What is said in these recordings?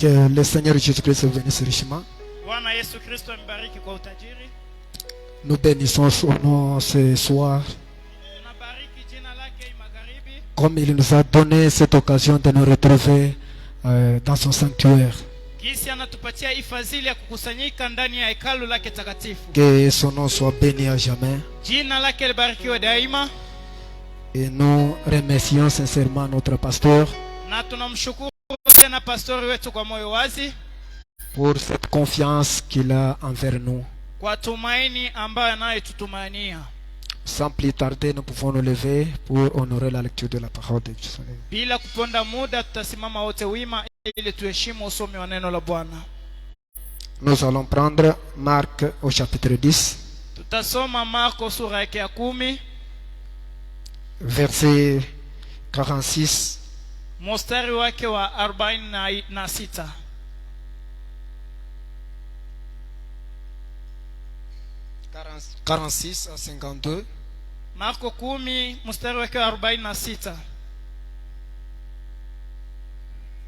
Que le Seigneur Jésus-Christ vous bénisse richement. Nous bénissons son nom ce soir. Comme il nous a donné cette occasion de nous retrouver dans son sanctuaire. Que son nom soit béni à jamais. Et nous remercions sincèrement notre pasteur pour cette confiance qu'il a envers nous. Sans plus tarder, nous pouvons nous lever pour honorer la lecture de la parole de Dieu. Nous allons prendre Marc au chapitre 10, verset 46 mstari wake wa 46. à 52. Marko 10 mstari wake wa 46.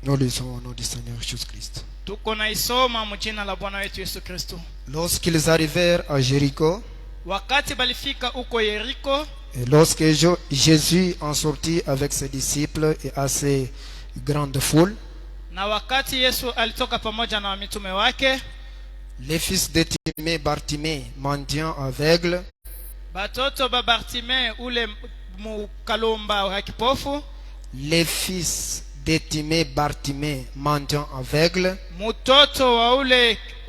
Nous lisons au nom du Seigneur Jésus-Christ. Tuko na isoma mjina la Bwana wetu Yesu Kristo. Lorsqu'ils arrivèrent à Jéricho, wakati balifika uko Yeriko, et lorsque Jésus en sortit avec ses disciples et assez grande foule, na wakati Yesu alitoka pamoja na mitume wake, les fils de Timée, Bartimée, mendiant aveugle, batoto ba Bartimée ule mukalomba wa kipofu, les fils de Timée, Bartimée, mendiant aveugle, mutoto wa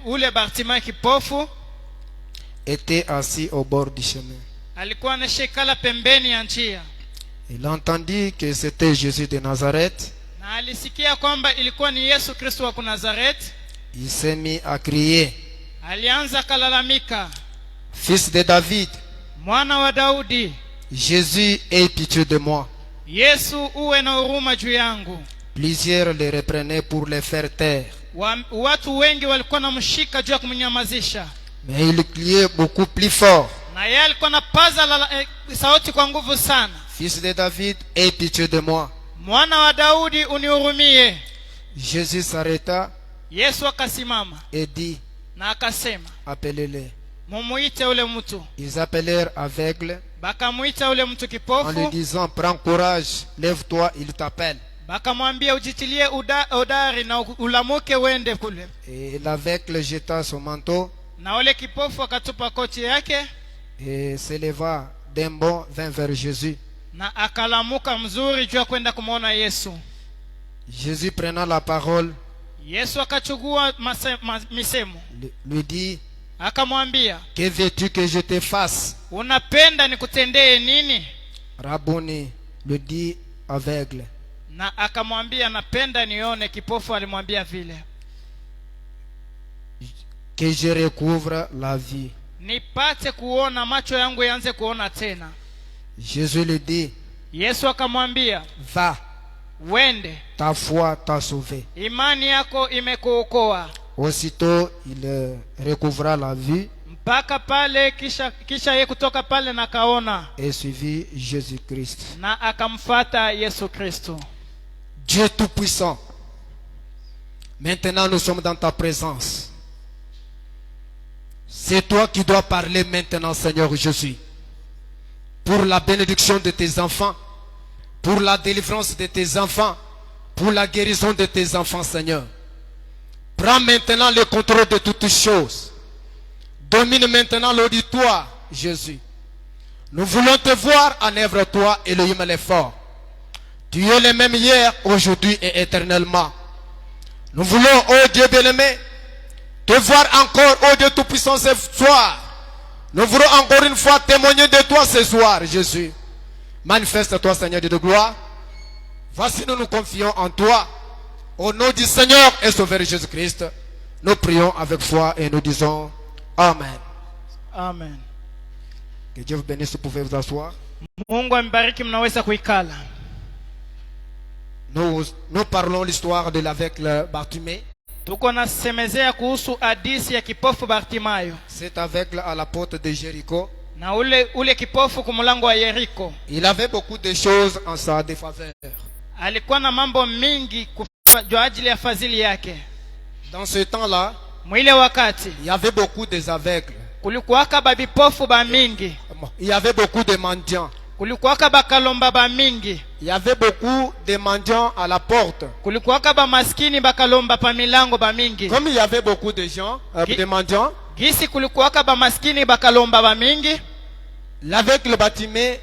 ule Bartimée kipofu, était assis au bord du chemin. Alikuwa anashikala pembeni ya njia. Il entendit que c'était Jésus de Nazareth. Na alisikia kwamba ilikuwa ni Yesu Kristo wa Nazareth. Il s'est mis à crier, alianza kalalamika, Fils de David, mwana wa Daudi, Jésus, aie pitié de moi. Yesu uwe na huruma juu yangu. Plusieurs le reprenaient pour le faire taire. Watu wengi walikuwa namshika juu ya kumnyamazisha, Mais il criait beaucoup plus fort. na yeye alikuwa anapaza sauti kwa nguvu sana, Fils de David, aie pitié de moi. mwana wa Daudi unihurumie. Jésus s'arrêta Yesu akasimama et dit, na akasema, appelez-les. mumuite ule mtu. Ils appelèrent aveugle Bakamuita ule mtu en lui kipofu, disant, prends courage, lève-toi, il t'appelle. bakamwambia ujitilie udari na ulamuke uende kule. Et l'aveugle jeta son manteau Na ule kipofu akatupa koti yake et s'éleva d'un bond, vint vers Jésus. na akalamuka mzuri juu ya kwenda kumwona Yesu. Jésus prenant la parole, Yesu akachukua misemo, lui dit, akamwambia, que veux-tu que je te fasse? unapenda nikutendee nini? Rabboni lui dit aveugle, Na akamwambia, napenda nione. Kipofu alimwambia vile, que je recouvre la vie. nipate kuona, macho yangu yaanze kuona tena. Jésus lui dit, Yesu akamwambia, va, wende, ta foi t'a sauvé. imani yako imekuokoa. Aussitôt, il recouvra la vue Mpaka pale kisha ye kutoka pale na kaona, et suivit Jésus-Christ. na akamfuata Yesu Kristo. Dieu Tout-Puissant, maintenant nous sommes dans ta présence. C'est toi qui dois parler maintenant, Seigneur Jésus, pour la bénédiction de tes enfants, pour la délivrance de tes enfants, pour la guérison de tes enfants, Seigneur. Prends maintenant le contrôle de toutes choses. Domine maintenant l'auditoire, Jésus. Nous voulons te voir en œuvre, toi, Elohim l'effort. Tu es le même hier, aujourd'hui et éternellement. Nous voulons, oh Dieu bien-aimé, te voir encore, oh Dieu Tout-Puissant, ce soir. Nous voulons encore une fois témoigner de toi ce soir, Jésus. Manifeste-toi, Seigneur de gloire. Voici, nous nous confions en toi. Au nom du Seigneur et Sauveur Jésus-Christ, nous prions avec foi et nous disons Amen. Amen. Que Dieu vous bénisse, vous pouvez vous asseoir. Mungu ambariki, mnaweza kuikala. Nous parlons l'histoire de l'aveugle Bartimée. Tuko nasemezea kuhusu hadisi ya kipofu Bartimayo, Cet aveugle à la porte de Jéricho. na ule kipofu kumulango wa Yeriko. Il avait beaucoup de choses en sa défaveur. Alikuwa na mambo mingi kwa ajili ya fadhili yake. Dans ce temps-là, Mwile wakati il y avait beaucoup d'aveugles. kulikuwaka babipofu ba mingi, Il y avait beaucoup de mendiants. kulikuwaka bakalomba ba mingi, Il y avait beaucoup de mendiants à la porte. kulikuwaka ba maskini bakalomba pa milango ba mingi. Comme il y avait beaucoup de gens, de mendiants, Gisi kulikuwaka ba maskini bakalomba ba mingi, l'aveugle Bartimée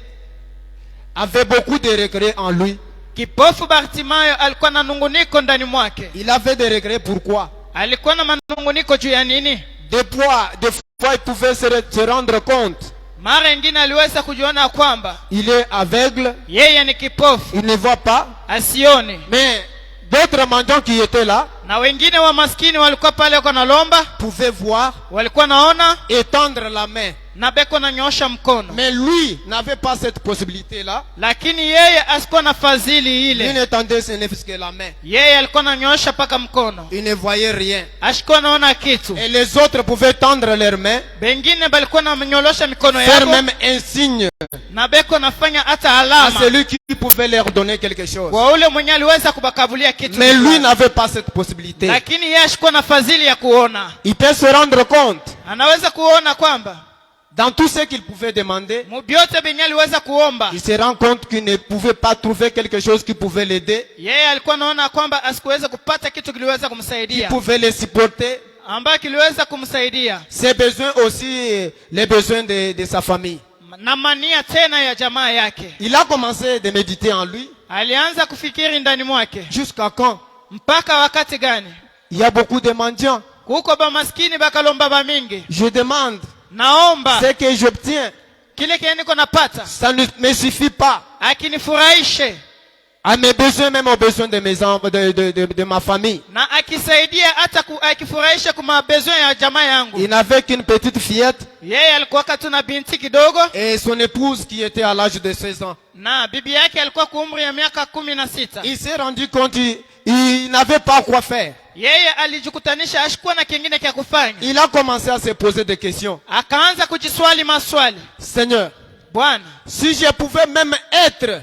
avait beaucoup de regrets en lui. kipofu Bartimayo alikuwa na nunguniko ndani mwake. Il avait des regrets, pourquoi? Alikuwa na manunguniko juu ya nini? Des fois, il pouvait se rendre compte. Mara ingine aliweza kujiona kwamba Il est aveugle, yeye ni kipofu, il ne voit pas. asione. Mais d'autres mendiants qui étaient là Na wengine wa maskini walikuwa pale wako na lomba, pouvaient voir walikuwa naona et tendre la main. na beko na nyosha mkono. Mais lui n'avait pas cette possibilité-là. Lakini yeye asikuwa na fadhili Il ile. ne tendait que la main. Yeye alikuwa na nyosha paka mkono, Il ne voyait rien. ashikuwa naona kitu. Et les autres pouvaient tendre leurs mains, Bengine balikuwa na nyolosha mikono faire yao, même un signe na beko nafanya hata à alama celui qui pouvait leur donner quelque chose. kwa ule mwenye aliweza kubakabulia kitu. Mais lui n'avait pas cette possibilité. Lakini yeye ashikuwa na fadhili ya kuona. Il peut se rendre compte Anaweza kuona kwamba dans tout ce qu'il pouvait demander. mubyote benye aliweza kuomba, Il se rend compte qu'il ne pouvait pas trouver quelque chose qui pouvait l'aider, yeye alikuwa naona kwamba asikuweza kupata kitu kiliweza qui kumsaidia, pouvait le supporter. ambayo kiliweza kumsaidia Ses besoins aussi, les besoins de sa famille. na mania tena ya jamaa yake. Il a commencé de méditer en lui. Alianza kufikiri ndani mwake, Jusqu'à quand? mpaka wakati gani Il y a beaucoup de mendiants. kuko ba maskini bakalomba ba mingi. Je demande, Naomba ce que j'obtiens, kile kile niko napata ça ne me suffit pas. akinifurahishe. à mes besoins, même aux besoins de mes enfants, de ma famille. na akisaidia hata akifurahisha kwa besoin ya jamaa yangu. Il n'avait qu'une petite fillette Yeye alikuwa katuna binti kidogo et son épouse qui était à l'âge de 16 ans. na bibi yake alikuwa kwa umri ya miaka 16. Il s'est rendu compte il n'avait pas quoi faire. Yeye alijikutanisha ashikuwa na kingine cha kufanya. Il a commencé à se poser des questions. Akaanza kujiswali maswali. Seigneur, Bwana, si je pouvais même être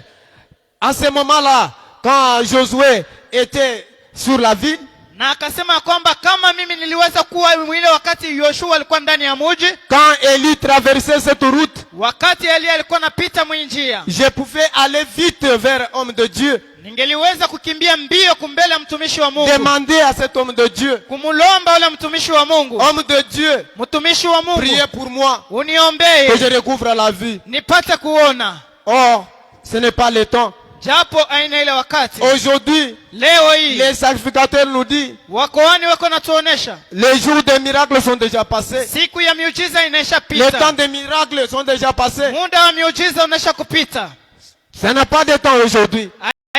à ce moment-là, quand Josué était sur la ville, na akasema kwamba kama mimi niliweza kuwa ile wakati Yoshua alikuwa ndani ya mji, quand Élie traversait cette route, wakati Elia alikuwa anapita mwinjia, je pouvais aller vite vers homme de Dieu, ningeliweza kukimbia mbio kumbele mtumishi wa Mungu, demander à cet homme de Dieu, kumulomba ule mtumishi wa Mungu, homme de Dieu, mtumishi wa Mungu, priez pour moi, uniombee que je recouvre la vie. nipate kuona. Or, ce n'est pas le temps. Japo aina ile wakati Aujourd'hui, leo hii les sacrificateurs nous disent, wakoani wako natuonesha les jours des miracles sont déjà passés. siku ya miujiza inaisha Les temps pita, des miracles sont déjà passés. muda wa miujiza unaisha kupita, Ça n'a pas de temps aujourd'hui.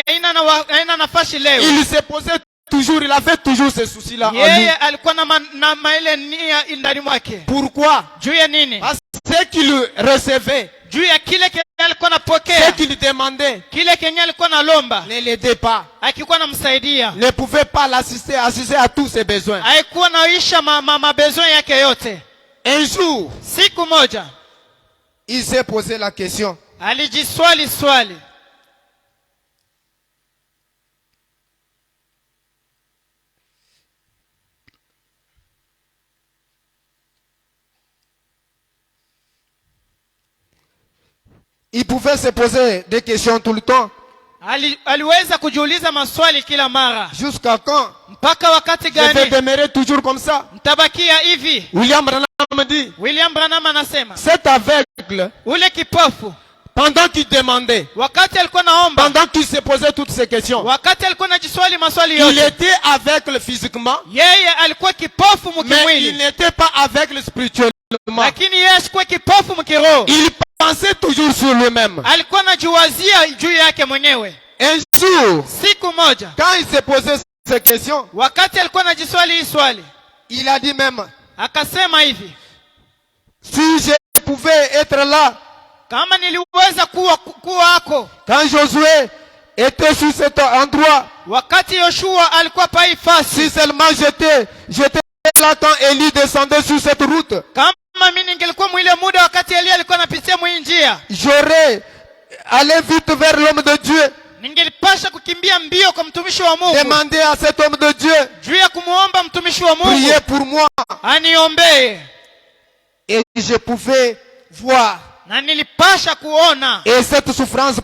haina nafasi leo. Il s'est posé toujours, il a fait toujours ces soucis-là en lui. Yeye alikuwa na maile nia ndani mwake. Pourquoi? Juu ya nini? Parce que ce qu'il recevait, Juu ya kile kenye alikuwa ce napokea, qu'il demandait, kile kenye alikuwa nalomba, ne l'aidait pas, akikuwa namsaidia, ne pouvait pas l'assister, assister à tous ses besoins. haikuwa naisha mabesoin yake yote. Un jour, Siku moja il s'est posé la question. alijiswali swali, Il pouvait se poser des questions tout le temps. aliweza kujiuliza maswali kila mara. Jusqu'à quand? Mpaka wakati Je vais gani demeurer toujours comme ça. mtabakia hivi? William Branham dit, William Branham anasema cet aveugle, ule kipofu pendant qu'il demandait, wakati alikuwa naomba, pendant qu'il se posait toutes ces questions, wakati alikuwa najiswali maswali il yote, était aveugle physiquement, yeye alikuwa kipofu mais il mkimwili, n'était pas aveugle spirituellement. lakini yeye asikuwa kipofu mkiroho. Il pensait toujours sur lui-même. Alikuwa anajiwazia juu yake mwenyewe. Un jour, Siku moja quand il se posait ces questions, wakati alikuwa anajiswali hii swali, il a dit même, akasema hivi, si je pouvais être là, kama niliweza kuwa hako quand Josué était sur cet endroit, wakati Yoshua alikuwa pai fasi, si seulement j'étais là quand Élie descendait sur cette route, kama mimi ningelikuwa mwile muda wakati Elia alikuwa anapitia mwii njia, j'aurais allé vite vers l'homme de Dieu, ningelipasha kukimbia mbio kwa mtumishi wa Mungu, demander à cet homme de Dieu, juu ya kumuomba mtumishi wa Mungu priez pour moi, aniombee, et je pouvais voir, na nilipasha kuona, et cette souffrance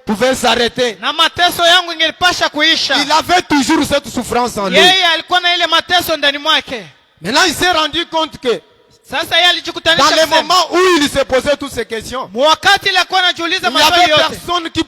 pouvait s'arrêter. na mateso yangu ingelipasha kuisha. Il avait toujours cette souffrance en lui. Yeye alikuwa na ile mateso ndani mwake. Maintenant, il s'est rendu compte que Sasa yeye dans alijikutanisha les kusema, moments où il se posait toutes ces questions, wakati ile alikuwa anajiuliza il n'y maswali avait yote, personne qui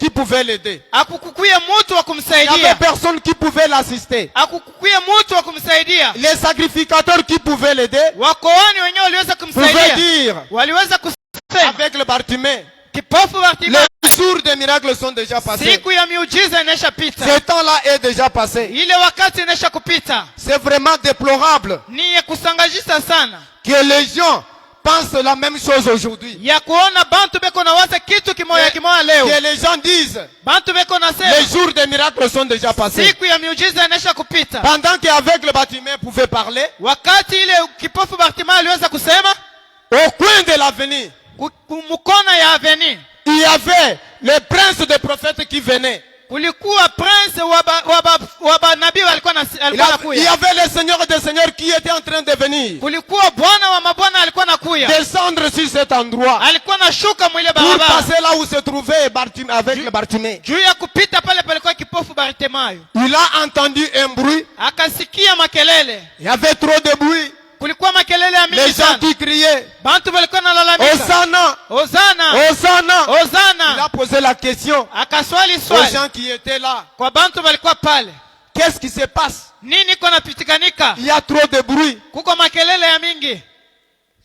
pouvait l'aider. akukukuye mtu wa Il n'y avait kumsaidia, personne qui pouvait l'assister. akukukuye mtu wa kumsaidia. Les sacrificateurs qui pouvaient l'aider Wakoani wenyewe waliweza pouvaient kumsaidia, dire waliweza kusema avec le Bartimée, kipofu Bartimayo, les jours des miracles sont déjà passés. siku ya miujiza inaisha pita, Ce temps-là est déjà passé. ile wakati inaisha kupita. C'est vraiment déplorable Ni ya kusangajisa sana que les gens pensent la même chose aujourd'hui. ya kuona bantu beko na waza kitu kimoya kimoya leo. Que les gens disent Bantu beko na les sema jours des miracles sont déjà passés. siku ya miujiza inaisha kupita, Pendant qu'avec le Bartimée pouvait parler, wakati ile kipofu Bartimayo aliweza kusema au coin de l'avenir, mukona ya avenir il y avait les princes des prophètes qui venaient. kulikuwa prince wa nabii alikuwa Il y nakuya, avait les seigneurs des seigneurs qui étaient en train de venir, kulikuwa bwana wa mabwana alikuwa nakuya, descendre sur cet endroit alikuwa nashuka mwile pour barabara passer là où se trouvait avec le Bartimée. juu ya kupita pale palikuwa kipofu Bartimayo. Il a entendu un bruit, Akasikia makelele, il y avait trop de bruit, kulikuwa makelele ya les mingi gens sana, qui criaient bantu walikuwa nalalamika Hosanna, Hosana, Hosanna. Il Hosana. a posé la question Akaswali aux swali gens qui étaient là. kwa bantu walikuwa pale, Qu'est-ce qui se passe? nini iko napitikanika? Il y a trop de bruit. Kuko makelele ya mingi.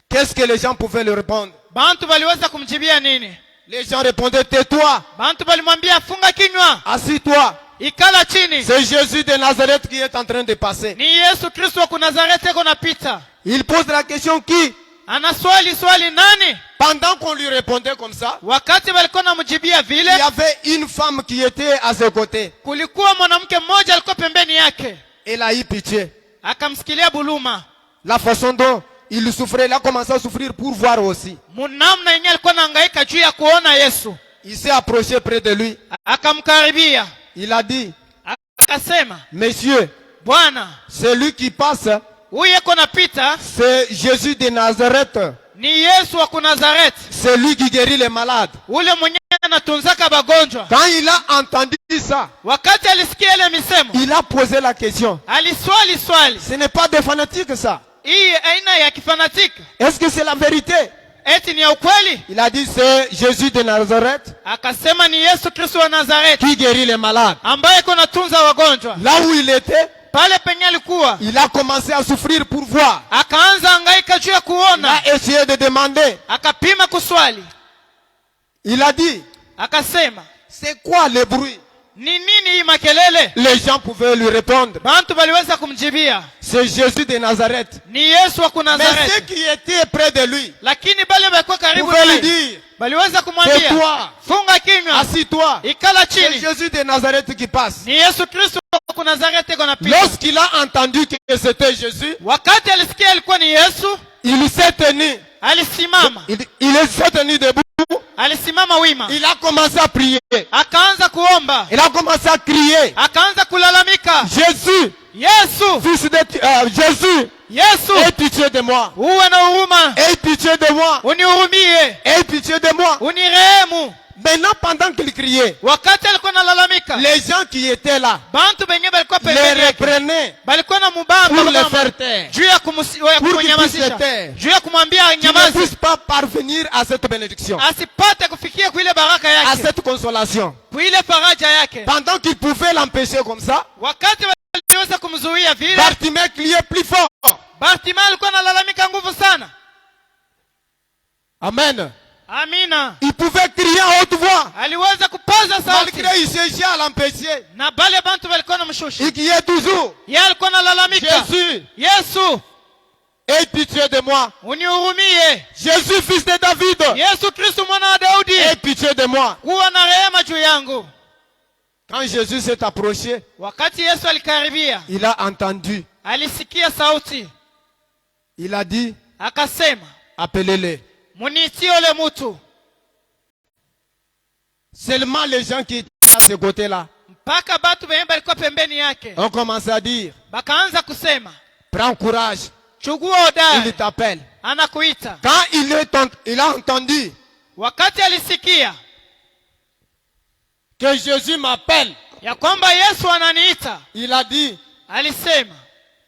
Qu'est-ce que les gens pouvaient leur répondre? Bantu waliweza kumjibia nini? Les gens répondaient, tais-toi, bantu balimwambia funga kinywa, assis-toi. ikala chini. C'est Jésus de Nazareth qui est en train de passer. Ni Yesu Kristo wa Nazareti eko napita. Il pose la question qui? Anaswali swali nani? Pendant qu'on lui répondait comme ça, Wakati walikuwa namjibia il y vile, avait une femme qui était à ses côtés. kulikuwa mwanamke mmoja alikuwa pembeni yake. Elle a eu pitié. Akamsikilia buluma. La façon dont il souffrait, il a commencé à souffrir pour voir aussi. Munamna yenyewe alikuwa anahangaika juu ya kuona Yesu. Il s'est approché près de lui. Akamkaribia. Il a dit, Akasema, Monsieur, Bwana, celui qui passe, huyu eko napita c'est Jésus de Nazareth. ni Yesu wa Nazareti. C'est lui qui guérit les malades. Ule mwenyewe anatunzaka bagonjwa. Quand il a entendu ça, Wakati alisikia ile misemo, il a posé la question. aliswali swali. Ce n'est pas des fanatiques ça. Hii aina ya kifanatiki. Est-ce que c'est la vérité? Eti ni ya ukweli? Il a dit c'est Jésus de Nazareth Akasema ni Yesu Kristo wa Nazareti qui guérit les malades. ambaye kuna tunza wagonjwa. Là où il était, Pale penye alikuwa, il a commencé à souffrir pour voir. akaanza hangaika juu ya Il kuona. a essayé de demander. Akapima kuswali. Il a dit, Akasema, c'est quoi le bruit? ni nini hii makelele? Les gens pouvaient lui répondre. Bantu baliweza kumjibia, C'est Jésus de Nazareth. ni Yesu wa Mais ceux Nazareti. qui étaient près de lui Lakini bale balikuwa karibu pouvaient lui naye dire, baliweza kumwambia, tais-toi, funga kinywa, assis-toi. ikala C'est chini. Jésus de Nazareth qui passe. Ni Yesu Kristo wa Nazareti eko napita. Lorsqu'il a entendu que c'était Jésus, Wakati alisikia alikuwa ni Yesu, il s'est tenu. alisimama. Il s'est tenu debout. Alisimama wima. Il a commencé à prier. Akaanza kuomba. Il a commencé à crier. Akaanza kulalamika. Jésus, Yesu, fils de Jésus, Yesu, aie pitié de moi. uwe na huruma. Aie pitié de moi. Unihurumie. Aie pitié de moi. Unirehemu. Maintenant, pendant qu'il criait, Wakati alikuwa nalalamika, les gens qui étaient là bantu benye balikuwa les pembeni yake reprenaient balikuwa na pour mubamba les faire taire. juu ya Pour qu'il puisse se taire. juu ya kumwambia Qu'il ne nyamazi, puisse pas parvenir à cette bénédiction, asipate kufikia kuile baraka à yake, cette consolation. kuile faraja yake. Pendant qu'il pouvait l'empêcher comme ça, Wakati waliweza kumzuia vile, Bartimée criait plus fort. Bartimayo alikuwa analalamika nguvu sana. Amen. Amina. Il pouvait crier à haute voix. Aliweza kupaza sauti Malgré il cherchait à l'empêcher. na bale bantu walikuwa na mshusha. Il criait toujours, Yeye alikuwa analalamika, Jésus, Yesu, aie pitié de moi. unihurumie. Jésus, fils de David, Yesu Kristo mwana wa Daudi, aie pitié de moi. kuwa na rehema juu yangu. Quand Jésus s'est approché, Wakati Yesu alikaribia, il a entendu. alisikia sauti, Il a dit, akasema, appelez-les. muniitie ule mutu. Seulement les gens qui étaient à ce côté-là Mpaka batu benye balikuwa pembeni yake ont commencé à dire, bakaanza kusema, prends courage, chugua il hodari, t'appelle. anakuita. Quand il a entendu Wakati alisikia que Jésus m'appelle, ya kwamba Yesu ananiita, il a dit, alisema,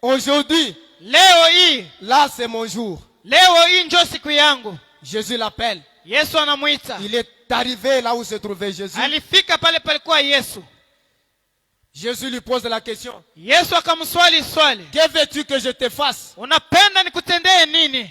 aujourd'hui, leo hii, là c'est mon jour. leo hii njo siku yangu. Jésus l'appelle. Yesu anamuita. Il est arrivé là où se trouvait Jésus. Alifika pale palikuwa Yesu. Jésus lui pose la question, Yesu akamswali swali, que veux-tu que je te fasse? unapenda nikutendee nini?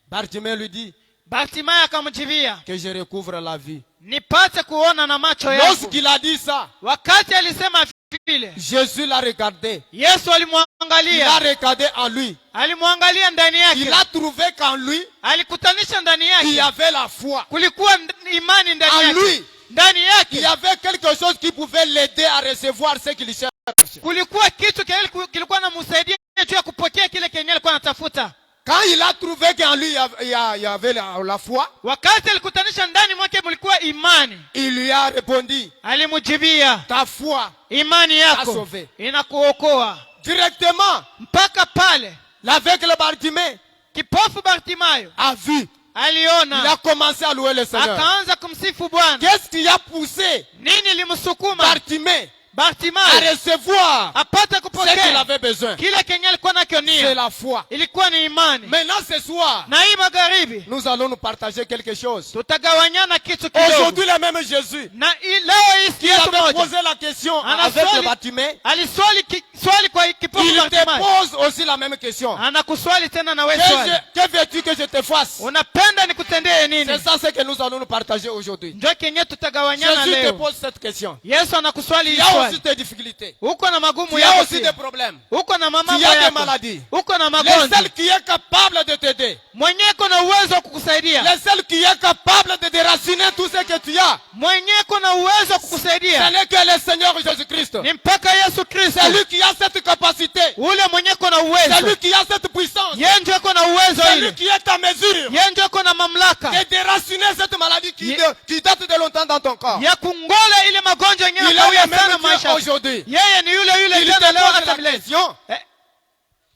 Bartimée lui dit, Bartimayo akamjibia, que je recouvre la vie. nipate kuona na macho yangu. Lorsqu'il a dit ça, Wakati alisema vile, Jésus l'a regardé. Yesu Il a alimwangalia, regardé en lui. alimwangalia ndani Il yake, a trouvé qu'en lui, alikutanisha ndani il y yake, avait la foi. kulikuwa imani ndani En yake, lui, ndani il y yake avait quelque chose qui pouvait l'aider à recevoir ce qu'il cherche. kulikuwa kitu kilikuwa namsaidia juu ya kupokea kile kenye alikuwa anatafuta. Quand il a trouvé qu'en lui, il y avait la foi, Wakati alikutanisha ndani mwake mulikuwa imani, il lui a répondu, alimujibia, ta foi. imani yako Sauvé. inakuokoa. Directement, Mpaka pale l'aveugle Bartimée kipofu Bartimayo a vu. Il a aliona, commencé à louer le Seigneur. akaanza kumsifu Bwana. Qu'est-ce qui a poussé Nini limsukuma Bartimée à Bartimayo recevoir apate ce qu'il kupokea avait besoin? kile kenye alikuwa nakyo C'est nia? la foi. Ilikuwa ni imani. Maintenant, ce soir, Na hii magharibi nous allons nous partager quelque chose. tutagawanyana kitu kidogo. Aujourd'hui, le même Jésus Na leo hii qui Yesu avait moja posé la question Ana avec swali- le Bartimée, aliswali anakuswali kwa kipofu Il te Bartimayo. pose aussi la même question. Anakuswali tena na wewe swali. Que veux-tu que je te fasse? Unapenda nikutendee nini? C'est ça ce que nous allons nous partager aujourd'hui. Ndio kenye tutagawanyana Jésus te leo. pose cette question. Yesu anakuswali Il hii y a aussi swali. des difficultés. Uko na magumu Il y a yako aussi pia. des problèmes. Uko na mambo Il y a des yako. maladies. Uko na Le magonjwa. seul qui est capable de t'aider, Mwenye kuna uwezo wa kukusaidia. le seul qui est capable de déraciner tout ce que tu as, Mwenye kuna uwezo wa ce kukusaidia. n'est que le Seigneur Jésus-Christ. Ni mpaka Yesu Kristo. C'est lui qui a cette capacité. Ule mwenye kuna C'est uwezo. lui qui a cette puissance. Yeye ndio kuna uwezo C'est lui ile. qui est à mesure Yeye ndio kuna mamlaka de déraciner cette maladie qui date de longtemps dans ton corps. ya kungola ile magonjwa yenyewe Il est yanakawia le sana même Dieu maisha. aujourd'hui. Yeye ni yule Il jana te leo pose hata la milele. question. Eh,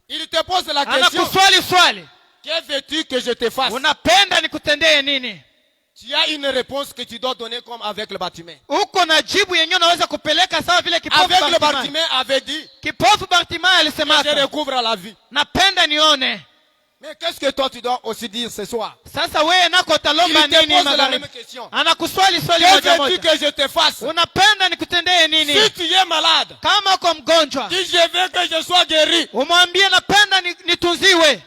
Il te pose la question. Anakuswali swali. Que veux-tu que je te fasse? Unapenda nikutendee nini? Tu as une réponse que tu dois donner comme avec le Bartimée. Uko na jibu yenyewe unaweza kupeleka sawa vile kipofu Avec le Bartimayo. Bartimée avait dit, Kipofu Bartimayo alisema je recouvre la vie. napenda nione. Mais qu'est-ce que toi tu dois aussi dire ce soir? Sasa wewe nako Il utalomba te nini pose la magharibi? même question. Anakuswali swali Que moja veux-tu moja. que je te fasse? Unapenda nikutendee nini? Si tu es malade, Kama uko mgonjwa, dis je veux que je sois guéri. umwambie napenda nitunziwe.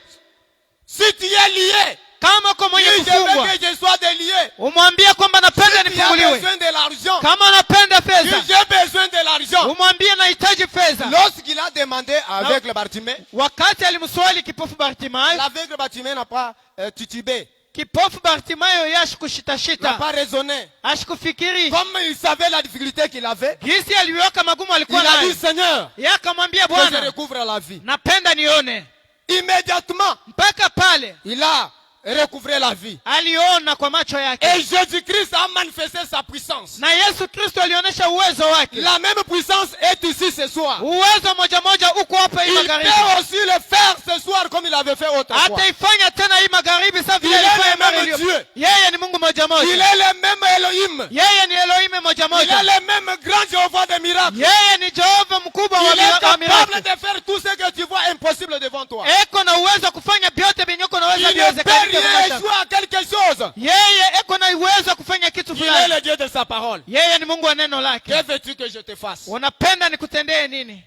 Si tu es lié, Kama uko mwenye dis je veux kufungwa, que je sois délié. umwambie kwamba napenda Si tu as nifunguliwe. besoin de l'argent, Kama unapenda dis fedha, j'ai besoin de l'argent. umwambie nahitaji fedha. Lorsqu'il a demandé avec le Bartimée, Wakati alimswali kipofu Bartimayo, l'aveugle Bartimée n'a pas titubé, kipofu Bartimayo n'a yashikushitashita, pas raisonné. ashikufikiri. Comme il savait la difficulté qu'il avait, Gisi aliweka magumu il alikuwa a dit nayo. Seigneur, Yeye akamwambia que je Bwana, recouvre la vie. napenda nione. Immédiatement, Mpaka pale il a recouvré la vie. aliona kwa macho yake. Et Jésus-Christ a manifesté sa puissance. Na Yesu Kristo alionyesha uwezo wake. La même puissance est ici ce soir. Uwezo moja moja uko hapa hii Il magharibi. peut aussi le faire ce soir comme il avait fait autrefois. Ataifanya tena hii magharibi sasa Il vile est alifanya le mara même iliyo. Dieu. Yeye ni Mungu moja Il moja. est le même Elohim. Yeye ni Elohim moja Il moja. est le même grand Jéhovah des miracles. Yeye ni Jehova mkubwa Il est wa capable miracles. de faire tout ce que tu vois impossible devant toi. Eko na uwezo wa kufanya vyote vyenye uko Il naweza ne peut viwezekana. rien échouer à quelque chose. Yeye eko na uwezo wa kufanya kitu Il est fulani. le Dieu de sa parole. Yeye ni Mungu wa neno lake. Que veux-tu que je te fasse? Unapenda nikutendee nini?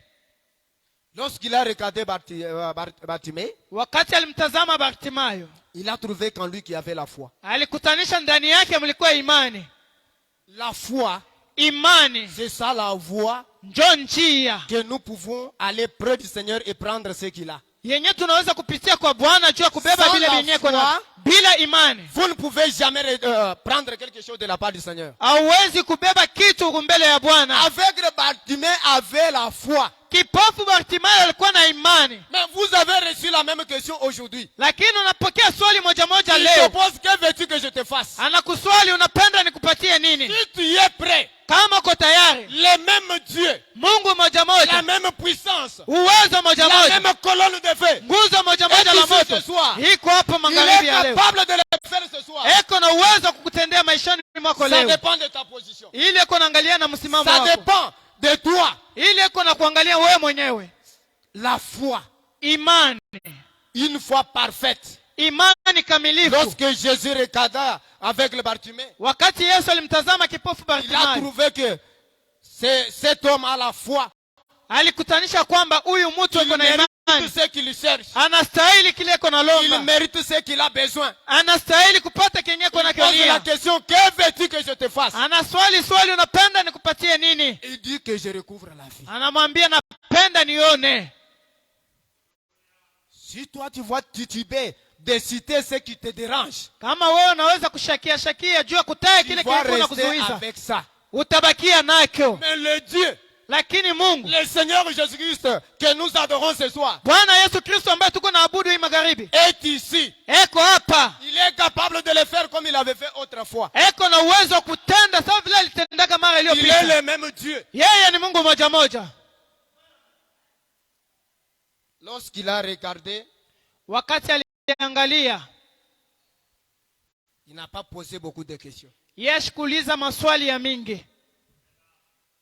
Lorsqu'il a regardé Bartimée, Wakati alimtazama Bartimayo, il a trouvé qu'en lui qui avait la foi. alikutanisha ndani yake mlikuwa imani. La foi, Imani c'est ça la voie njo njia que nous pouvons aller près du Seigneur et prendre ce qu'il a. yenye tunaweza kupitia kwa Bwana juu ya kubeba Sans vile la vyenye kuna. foi, Bila imani Vous ne pouvez jamais prendre quelque chose de la part du Seigneur. hauwezi kubeba kitu mbele ya Bwana. Aveugle Bartimée avait la foi. Kipofu Bartimayo alikuwa na imani, Mais vous avez reçu la même question aujourd'hui. lakini unapokea swali moja moja Il te leo. pose, que veux-tu que je te fasse? Anakuswali, unapenda nikupatie nini? Si tu es prêt, Kama uko tayari, le même Dieu, Mungu moja la moja, même puissance, uwezo moja la moja, même colonne de feu, nguzo moja moja la ici ce moto soir. iko hapo Il magharibi est ya leo. capable de le faire ce soir. Eko na uwezo wa kukutendea maishani mwako Ça leo. dépend de ta position. Ili eko naangalia na msimamo Ça wako. dépend de toi. Ili eko na kuangalia wewe mwenyewe. La foi, Imani, une foi parfaite. imani kamilifu. Lorsque Jésus regarda avec le Bartimée, Wakati Yesu alimtazama kipofu il a Bartimayo, trouvé que cet homme a la foi. alikutanisha kwamba huyu mtu Il eko na mérite imani, ce qu'il cherche. anastahili kile eko Il nalomba, mérite ce qu'il a besoin. anastahili kupata kenye eko Il pose la nakilia. question, que veux-tu que je te fasse? Anaswali swali, unapenda nikupatie nini? Il dit que je recouvre la vie. Anamwambia napenda nione. Si toi tu vois tituber de citer ce qui te dérange, Kama wewe unaweza kushakia shakia juu ya kutaya tu kile vas kile kuna rester kuzuiza, avec ça. utabakia nacho. Mais le Dieu, Lakini Mungu, le Seigneur Jésus-Christ que nous adorons ce soir, Bwana Yesu Kristo ambaye tuko na abudu hii magharibi, est ici. eko hapa, Il est capable de le faire comme il avait fait autrefois. eko na uwezo wa kutenda sawa vile alitendaga mara Il est iliyopita. le même Dieu. Yeye ni Mungu moja moja. Lorsqu'il a regardé, Wakati aliangalia, il n'a pas posé beaucoup de questions. yeye kuuliza maswali ya mingi.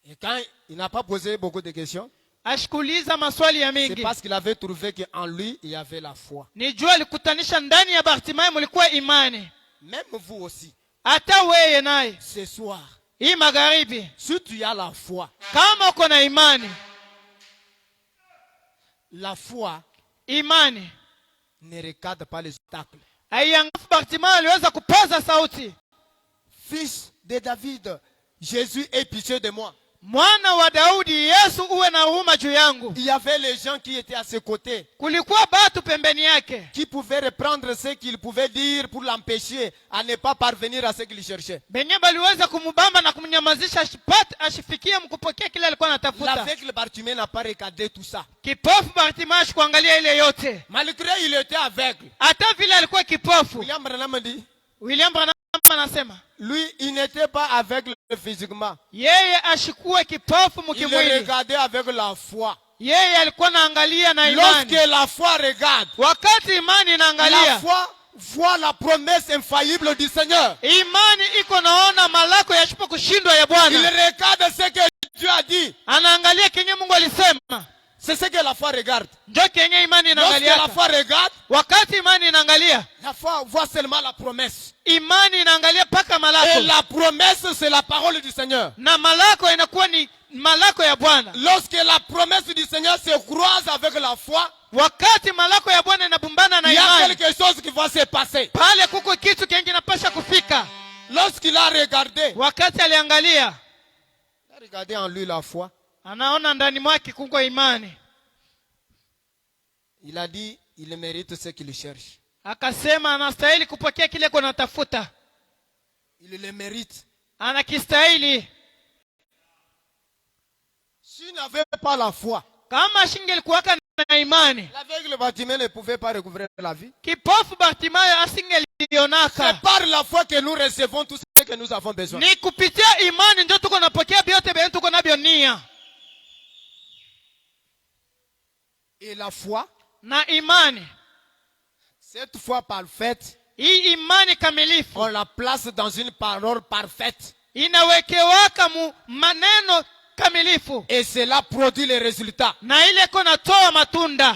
Et quand il n'a pas posé beaucoup de questions, Ashikuuliza maswali ya c'est mingi. parce qu'il avait trouvé qu'en lui, il y avait la foi. Ni jua alikutanisha ndani ya Bartimayo mulikuwa imani. Même vous aussi, Hata wewe naye ce soir, hii magharibi, si tu as la foi, kama uko na imani, La foi imani ne regarde pas les obstacles. haiangafu. Bartimayo aliweza kupaza sauti, Fils de David, Jésus ait pitié de moi. mwana wa Daudi, Yesu uwe na huruma juu yangu. Il y avait les gens qui étaient à ses côtés, Kulikuwa batu pembeni yake qui pouvaient reprendre ce qu'il pouvait dire pour l'empêcher à ne pas parvenir à ce qu'il cherchait. benye baliweza kumubamba na kumnyamazisha ashifikie mkupokea kile alikuwa anatafuta. L'aveugle Bartimée n'a pas regardé tout ça. Kipofu Bartimayo kuangalia ile yote, Malgré il était aveugle. hata vile alikuwa kipofu. William Branham dit, William Branham anasema lui, il n'était pas aveugle physiquement. yeye ashikuwe kipofu Il mkimwili, regardait avec la foi. yeye alikuwa naangalia na imani. Lorsque la foi regarde, Wakati imani la inaangalia, foi voit la promesse infaillible du Seigneur. imani iko naona malako yashipo kushindwa ya Il Bwana, regarde ce que Dieu a dit. anaangalia kenye Mungu alisema. C'est ce que la foi regarde. Ndio kenye imani Lorsque inaangalia. la foi regarde, Wakati imani inaangalia, la foi voit seulement la promesse. imani inaangalia paka Et malako, la promesse, c'est la parole du Seigneur. na malako inakuwa ni malako ya Bwana. Lorsque la promesse du Seigneur se croise avec la foi, Wakati malako ya Bwana inabumbana na il y a imani, quelque chose qui va se passer. pale kuko kitu kenye kinapasha kufika. Lorsqu'il a regardé, Wakati aliangalia, il a regardé en lui la foi. anaona ndani mwake kuko imani, Il a dit, il mérite ce qu'il cherche. akasema anastahili kupokea kile kunatafuta, Il le mérite. anakistahili. S'il n'avait pas la foi, Kama shingelikuwaka na imani, l'aveugle Bartimée ne pouvait pas recouvrir la vie. kipofu Bartimayo C'est asingelionaka. par la foi que nous recevons tout ce que nous avons besoin. Ni kupitia imani ndio tuko napokea vyote vyenye tuko navyo nia. Et la foi, Na imani, cette foi parfaite, hii imani kamilifu on la place dans une parole parfaite. inawekewaka mu maneno kamilifu, Et cela produit les résultats. na ile iko natoa matunda.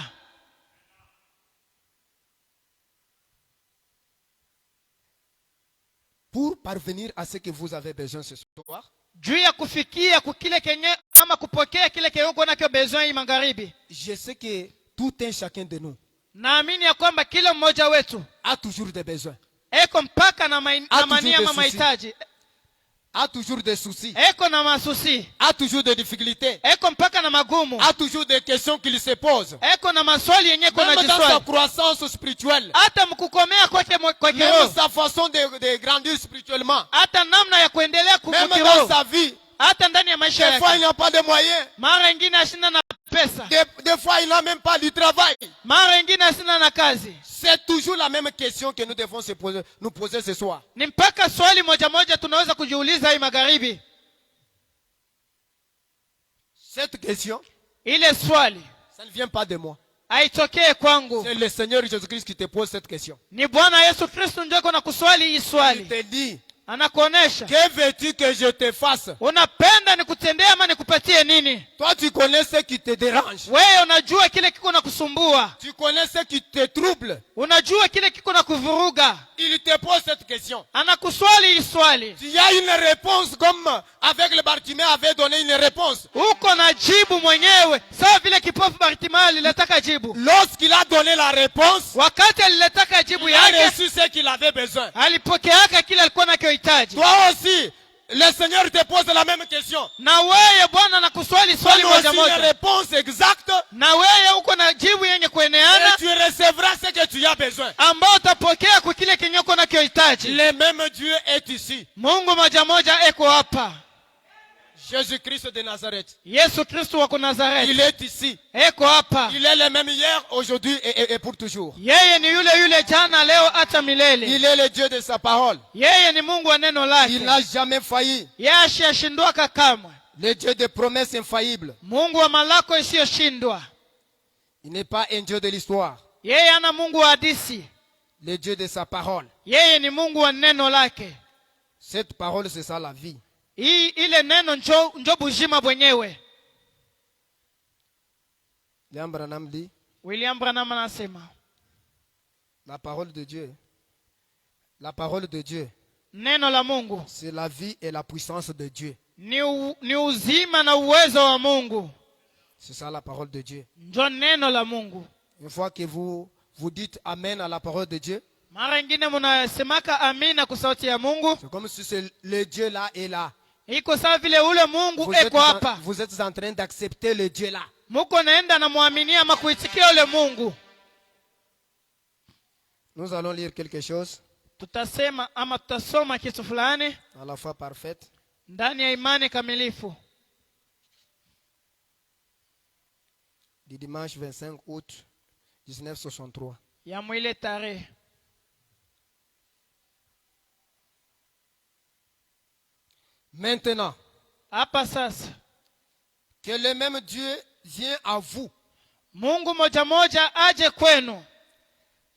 Pour parvenir à ce que vous avez besoin ce soir, Juu ya kufikia kukile kenye ama kupokea kile kenye uko nakyo besoin hii magharibi, je sais que tout un chacun de nous naamini ya kwamba kila mmoja wetu a toujours des besoins, eko mpaka na toujours mania des ma soucis. mahitaji, a toujours des soucis, eko na masusi, a toujours des difficultés, eko mpaka na magumu, a toujours des questions qu'il se pose. eko na maswali yenye kuna Même dans sa jiswali, croissance spirituelle, hata mkukomea kwake kwa même kiroho, sa façon de grandir spirituellement, hata namna ya kuendelea même dans kiroho, sa vie. hata ndani ya maisha Des fois, il yake. n'a pas de moyens. Mara ingine ashinda na pesa, Des fois, il n'a même pas du travail. mara ingine ashinda na kazi. C'est toujours la même question que nous devons nous poser ce soir. Ni mpaka swali moja moja tunaweza kujiuliza hii magharibi. Cette question, Ile swali ça ne vient pas de moi. haitokee kwangu, C'est le Seigneur Jésus-Christ qui te pose cette question. ni Bwana Yesu Kristo ndio kuna kuswali hii Il swali. te dit, Anakuonesha, que veux-tu que je te fasse? unapenda nikutendee ama nikupatie nini? Toi, tu connais ce qui te dérange. Wewe unajua kile kiko na kusumbua, Tu connais ce qui te trouble. unajua kile kiko na kuvuruga. Il te pose cette question. Anakuswali hii swali, Tu as une réponse comme avec le Bartimée avait donné une réponse. uko na jibu mwenyewe, sawa vile kipofu Bartimayo aliletaka jibu. Lorsqu'il a donné la réponse, Wakati aliletaka jibu il a yake, reçu ce qu'il avait besoin. alipokeaka kile alikuwa nakihitaji. Toi aussi, le Seigneur te pose la même question. Na wewe Bwana anakuswali swali Donne moja aussi une moja, réponse exacte na wewe uko na jibu yenye et kueneana, tu recevras ce que tu as besoin. ambao utapokea kwa kile kenye uko nakihitaji. Le même Dieu est ici. Mungu moja moja eko hapa. Jésus-Christ de Nazareth. Yesu Kristo wa Il Nazareti est ici. eko hapa. Il est le même hier, aujourd'hui et pour toujours. Yeye ni yule yule jana, leo, hata milele. Il est le Dieu de sa parole. Yeye ni Mungu wa neno Il lake. n'a jamais failli. Yeye ashashindwaka kamwe. Le Dieu des promesses infaillibles. Mungu wa malako isiyoshindwa. Il n'est pas un Dieu de l'histoire. Yeye ana Mungu wa hadisi. Le Dieu de sa parole. Yeye ni Mungu wa neno lake. Cette parole, c'est ça la vie. Ile neno njo bujima bwenyewe. William Branham dit, William Branham anasema, la parole de Dieu. La parole de Dieu, neno la Mungu c'est la vie et la puissance de Dieu. ni uzima na uwezo wa Mungu. C'est ça la parole de Dieu. njo neno la Mungu. Une fois que vous dites Amen à la parole de Dieu, Mara ingine munasemaka amina kwa sauti ya Mungu. c'est comme si le Dieu là est là. Iko sawa vile ule Mungu eko hapa. Vous êtes en train d'accepter le Dieu là. Muko naenda na muaminia ama kuitikia ule Mungu. Nous allons lire quelque chose Tutasema ama tutasoma kitu fulani à la fois parfaite. ndani ya imani kamilifu. Du dimanche 25 août 1963. Ya mwile tarehe. Maintenant, Hapa sasa. que le même Dieu vient à vous. Mungu moja moja aje kwenu.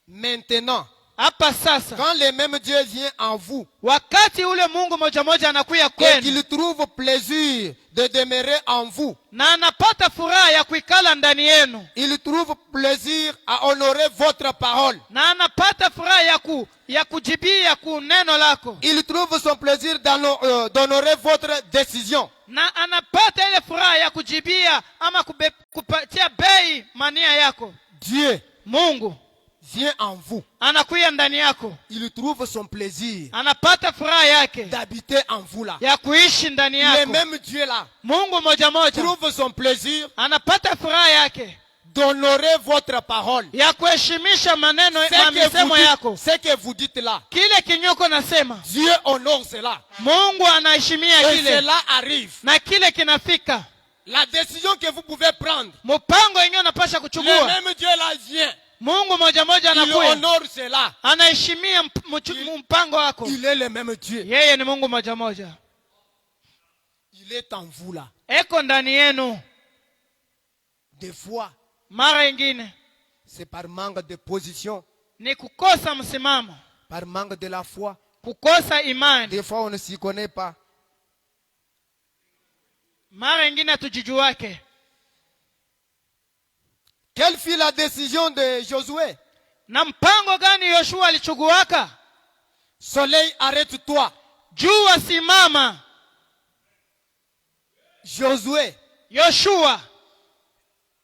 Maintenant, Hapa sasa. quand le même Dieu vient à vous, Wakati ule Mungu moja moja anakuya et kwenu. qu'il trouve plaisir de demeurer en vous, Na anapata furaha ya kuikala ndani yenu. il trouve plaisir à honorer votre parole. Na anapata furaha ya kujibia ku neno lako. Il trouve son plaisir d'honorer votre décision. Na anapata ile furaha ya kujibia ama kupatia bei mania yako. Dieu Mungu vient en vous. anakuya ndani yako. Il trouve son plaisir Anapata furaha yake d'habiter en vous là. ya kuishi ndani Le yako. même Dieu là Mungu moja moja trouve son plaisir anapata furaha yake d'honorer votre parole. ya kuheshimisha maneno na misemo yako. Ce que vous dites là, Kile kinyoko nasema Dieu honore cela. Mungu anaheshimia Et kile cela arrive. na kile kinafika. La décision que vous pouvez prendre, Mpango yenyewe unapasha le kuchukua. même Dieu là vient. Mungu moja moja Il anakuya honore cela. anaheshimia mpango wako. Il est le même Dieu. Yeye ni Mungu moja moja. Il est en vous là. Eko ndani yenu. Des fois, Mara ingine c'est par manque de position, ni kukosa msimamo, par manque de la foi. kukosa imani. Des fois, on ne s'y connaît pas. Mara ingine hatujijuake. Quelle fut la décision de Josué? Na mpango gani Yoshua alichuguaka? Soleil, arrête-toi. Jua simama. Josué Yoshua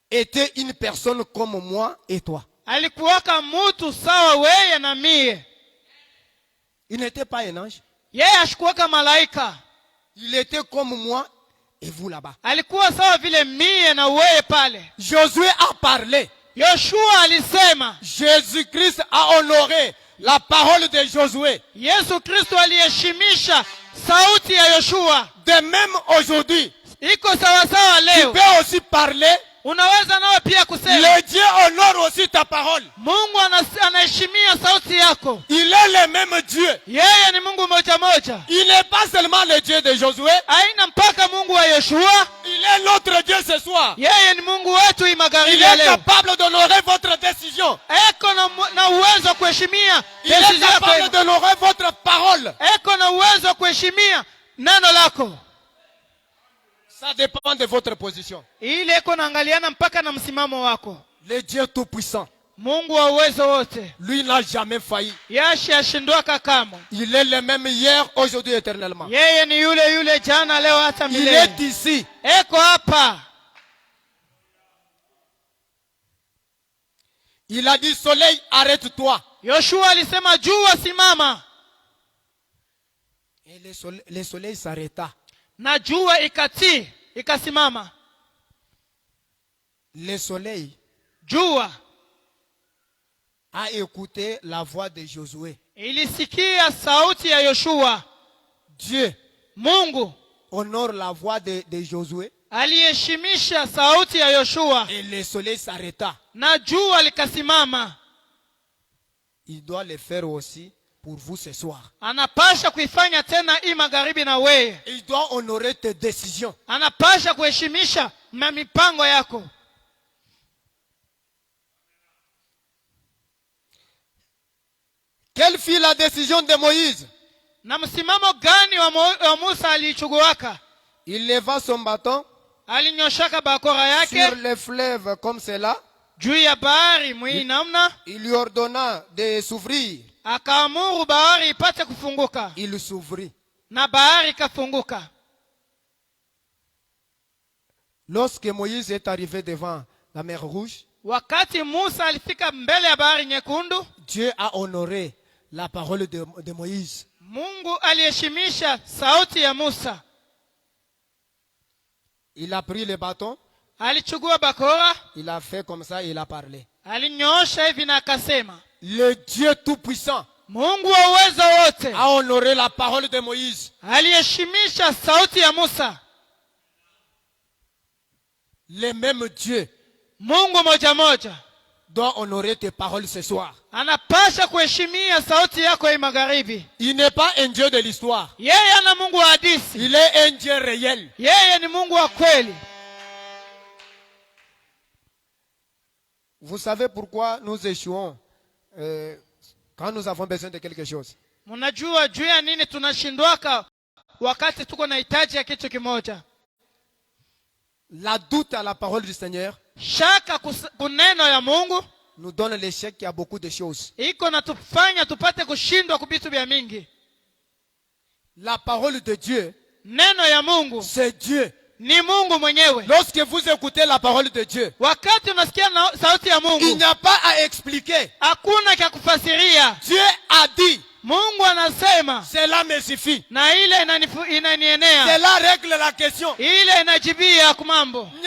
était une personne comme moi et toi. alikuwaka mutu sawa weye na mie. Il n'était pas un ange. Yeye ashikuwaka malaika. Il était comme moi et vous là-bas. Alikuwa sawa vile mie na weye pale. Josué a parlé. Yoshua alisema. Jésus-Christ a honoré la parole de Josué. Yesu Kristo aliheshimisha sauti ya Yoshua. De même aujourd'hui, Iko sawa sawa tu leo. peux aussi parler. Unaweza nawe pia kusema. Le Dieu honore aussi ta parole. Mungu anaheshimia sauti yako. Il est le même Dieu. Yeye ni Mungu moja moja. Il n'est pas seulement le Dieu de Josué. Haina mpaka Mungu wa Yoshua. Il est notre Dieu ce soir. Yeye ni Mungu wetu Il magharibi ya est leo. capable d'honorer votre décision. Eko na uwezo wa kuheshimia Il est decision capable yako. d'honorer votre parole. Eko na uwezo wa kuheshimia neno lako. Ça dépend de votre position. Ile eko naangaliana mpaka na msimamo wako. Le Dieu tout-puissant, Mungu wa uwezo wote. lui n'a jamais failli. Yashi ashindwaka kamwe. Il est le même hier, aujourd'hui, éternellement. Yeye ni yule jana leo hata Il milele. est ici. Eko hapa. Il a dit, soleil, arrête-toi. Yoshua alisema jua simama. Et le soleil s'arrêta. Na jua ikatii, ikasimama. Le soleil Jua a écouté la voix de Josué. ilisikia sauti ya Yoshua. Dieu Mungu honore la voix de Josué. aliheshimisha sauti ya Yoshua. Et le soleil s'arrêta. Na jua likasimama. Il doit le faire aussi pour vous ce soir. Anapasha kuifanya tena hii magharibi na wewe. Il doit honorer tes décisions. Anapasha kuheshimisha mipango yako. Quelle fut la décision de Moïse? Na msimamo gani wa Musa alichuguaka? Il leva son bâton Alinyoshaka bakora yake sur le fleuve comme cela. juu ya bahari mwii namna. Il lui ordonna de s'ouvrir. Akaamuru bahari ipate kufunguka. Il s'ouvrit. Na bahari ikafunguka. Lorsque Moïse est arrivé devant la mer Rouge, wakati Musa alifika mbele ya bahari nyekundu, Dieu a honoré la parole de Moïse. Mungu aliheshimisha sauti ya Musa. Il a pris le bâton, Alichukua bakora, il a fait comme ça, il a parlé. alinyoosha hivi na akasema, Le Dieu Tout-Puissant Mungu wa uwezo wote a honoré la parole de Moïse. aliheshimisha sauti ya Musa. Le même Dieu Mungu moja moja doit honorer tes paroles ce soir. anapasha kuheshimia sauti yako hii magharibi. Il n'est pas un Dieu de l'histoire. Yeye ana Mungu wa hadithi. Il est un Dieu réel. Yeye ni Mungu wa kweli. Vous savez pourquoi nous échouons quand nous avons besoin de quelque chose? Mnajua juu ya nini tunashindwaka wakati tuko na hitaji ya kitu kimoja? La doute à la parole du Seigneur Shaka kuneno ya Mungu nous donne l'échec à beaucoup de choses. iko na tufanya tupate kushindwa kubitu vya mingi. La parole de Dieu, Neno ya Mungu c'est Dieu. ni Mungu mwenyewe. Lorsque vous écoutez la parole de Dieu, Wakati unasikia sauti ya il Mungu, n'y a pas à expliquer. hakuna cha kufasiria. Dieu a dit, Mungu anasema cela me suffit. na ile inanienea. Cela règle la question. Ile inajibia kumambo. Il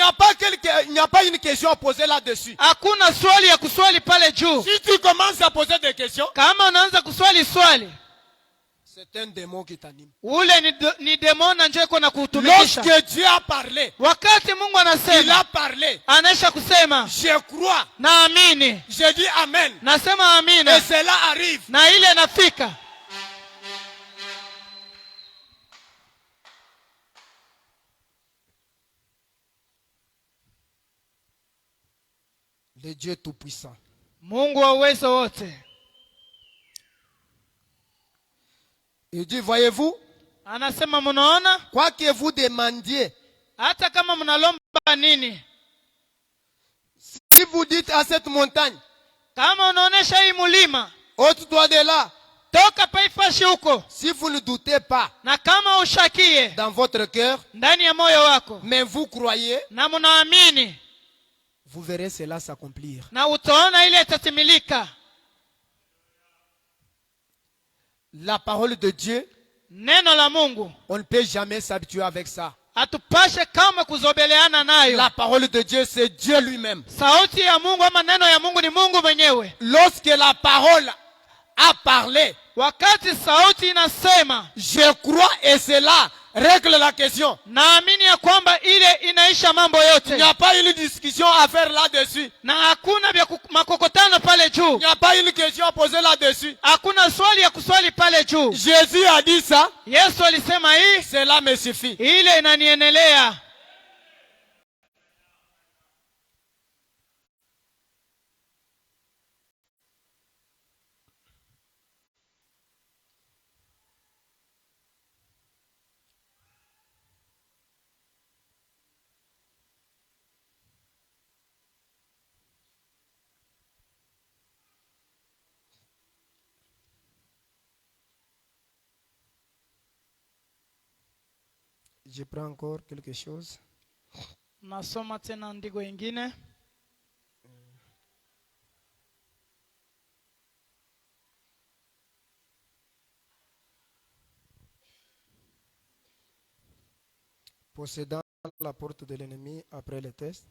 n'y a pas une question à poser là-dessus. Hakuna swali ya kuswali pale juu. Si tu commences à poser des questions, Kama unaanza kuswali swali, c'est un démon qui t'anime. ule ni demona njoo iko na kutumikisha. Lorsque Dieu a parlé, Wakati Mungu il anasema, a parlé. anaisha kusema Je crois. naamini. Je dis Amen. Nasema amina. Et cela arrive. Na ile inafika. Le Dieu Tout-Puissant. Mungu wa uwezo wote. Il dit, voyez-vous, Anasema mnaona, quoi que vous demandiez, hata kama mnalomba nini, si vous dites à cette montagne, kama unaonesha hii mulima, ôte-toi de là, toka paifashi huko, si vous ne doutez pas na kama ushakie dans votre cœur, ndani ya moyo wako, mais vous croyez, na mnaamini, vous verrez cela s'accomplir. na utaona ile itatimilika. La parole de Dieu, Neno la Mungu on ne peut jamais s'habituer avec ça. hatupashe kama kuzobeleana nayo. La parole de Dieu, c'est Dieu lui-même. Sauti ya Mungu ama neno ya Mungu ni Mungu mwenyewe. Lorsque la parole a parlé, Wakati sauti inasema, je crois et cela règle la question. naamini ya kwamba ile inaisha mambo Il yote. n'y a pas une discussion à faire là-dessus. Na hakuna vya makokotano pale Il juu. n'y a pas une question à poser là-dessus. Hakuna swali ya kuswali pale juu. Jésus a dit ça, Yesu alisema hii, cela me suffit. ile inanienelea. Je prends encore quelque chose. Nasoma tena andiko ingine. Possédant la porte de l'ennemi après le test.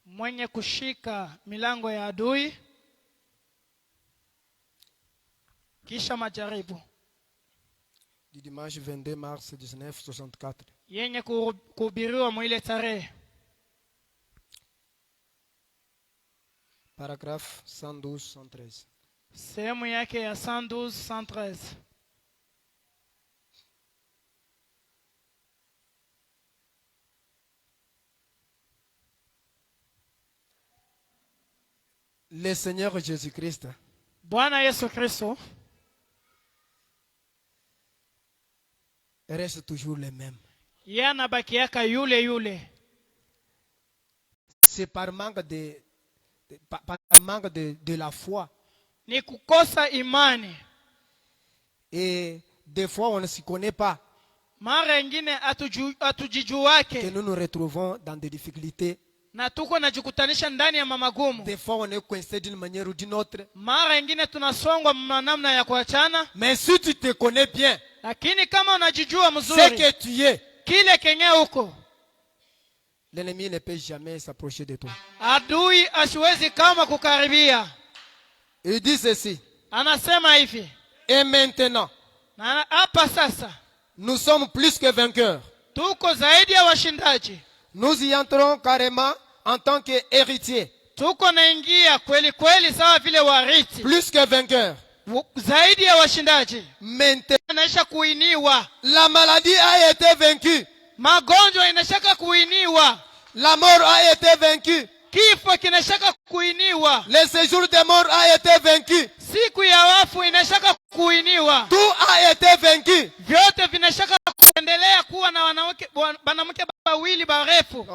Mwenye kushika milango ya adui kisha majaribu. Du dimanche 22 mars 1964. Yenye kuhubiriwa mwile tarehe. Paragraphe 112-113. Sehemu yake ya 112-113. Le Seigneur Jésus-Christ Bwana Yesu Kristo reste toujours le même. yeye anabakiaka yule yule. C'est par manque de la foi. Ni kukosa imani. Et des fois, on ne s'y connaît pas. mara ingine que hatujijuake nous nous retrouvons dans des difficultés. na tuko najikutanisha ndani ya mamagumu. Des fois, on est coincé d'une manière ou d'une autre. Mara ingine tunasongwa namna ya kuachana. Mais si tu te connais bien, Lakini kama unajijua ce mzuri que tu es, kile kenye uko, l'ennemi ne peut jamais s'approcher de toi. adui asiwezi kama kukaribia. Il dit ceci. Anasema hivi, Et maintenant, na hapa sasa nous sommes plus que vainqueurs. tuko zaidi ya washindaji. Nous y entrons carrément en tant qu'héritiers. Tuko naingia kweli kweli sawa vile warithi. Plus que vainqueurs. Zaidi ya washindaji. Maintenant, Inaisha kuiniwa. la maladie a été vaincue. Magonjwa inashaka kuiniwa. La mort a été vaincue. Kifo kinashaka kuiniwa. Le séjour des morts a été vaincu. Siku ya wafu inashaka kuiniwa. Tout a été vaincu. Vyote vinashaka kuendelea kuwa na wanawake wawili barefu.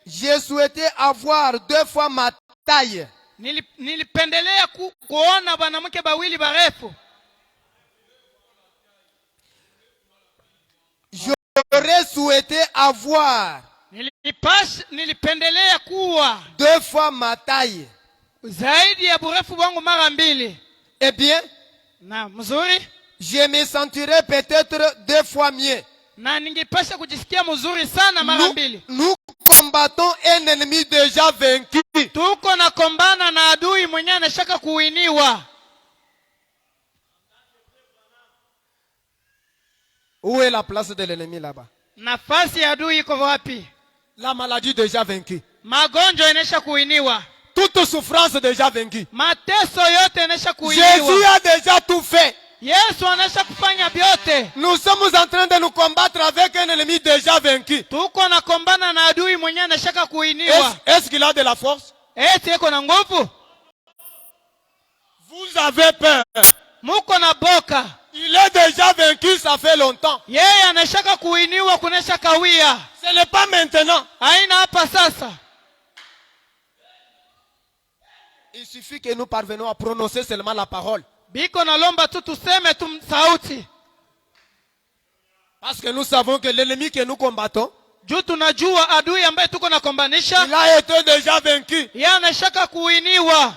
J'ai souhaité avoir 2 fois ma taille. Nilipendelea kuona wanawake wawili barefu. J'aurais souhaité avoir Nilipendelea kuwa 2 fois ma taille. zaidi ya burefu wangu mara 2. Eh bien, Na mzuri, je me sentirais peut-être 2 fois mieux. na ningepasha kujisikia mzuri sana mara 2. Nous combattons un ennemi déjà vaincu. Tuko na kombana na adui mwenye anashaka kuwiniwa. Où est la place de l'ennemi là-bas? Nafasi ya adui iko wapi? La maladie déjà vaincue. Magonjwa inasha kuwiniwa. Toute souffrance déjà vaincue. Mateso yote inasha kuwiniwa. Jésus a déjà tout fait. Yesu anasha kufanya vyote. Nous sommes en train de nous combattre avec un ennemi déjà vaincu. Tuko na kombana na adui mwenye anashaka kuwiniwa. Est-ce qu'il a de la force? Eti iko na nguvu? Vous avez peur. Muko na boka. Il est déjà vaincu, ça fait longtemps. Yeye anashaka kuwiniwa kunesha kawia. Ce n'est pas maintenant. Haina hapa sasa. Il suffit que nous parvenions à prononcer seulement la parole. Biko na lomba tu tuseme tu sauti. Parce que nous savons que l'ennemi que nous combattons, Juu tunajua adui ambaye tuko na kombanisha, il a été déjà vaincu. yeye anashaka kuwiniwa.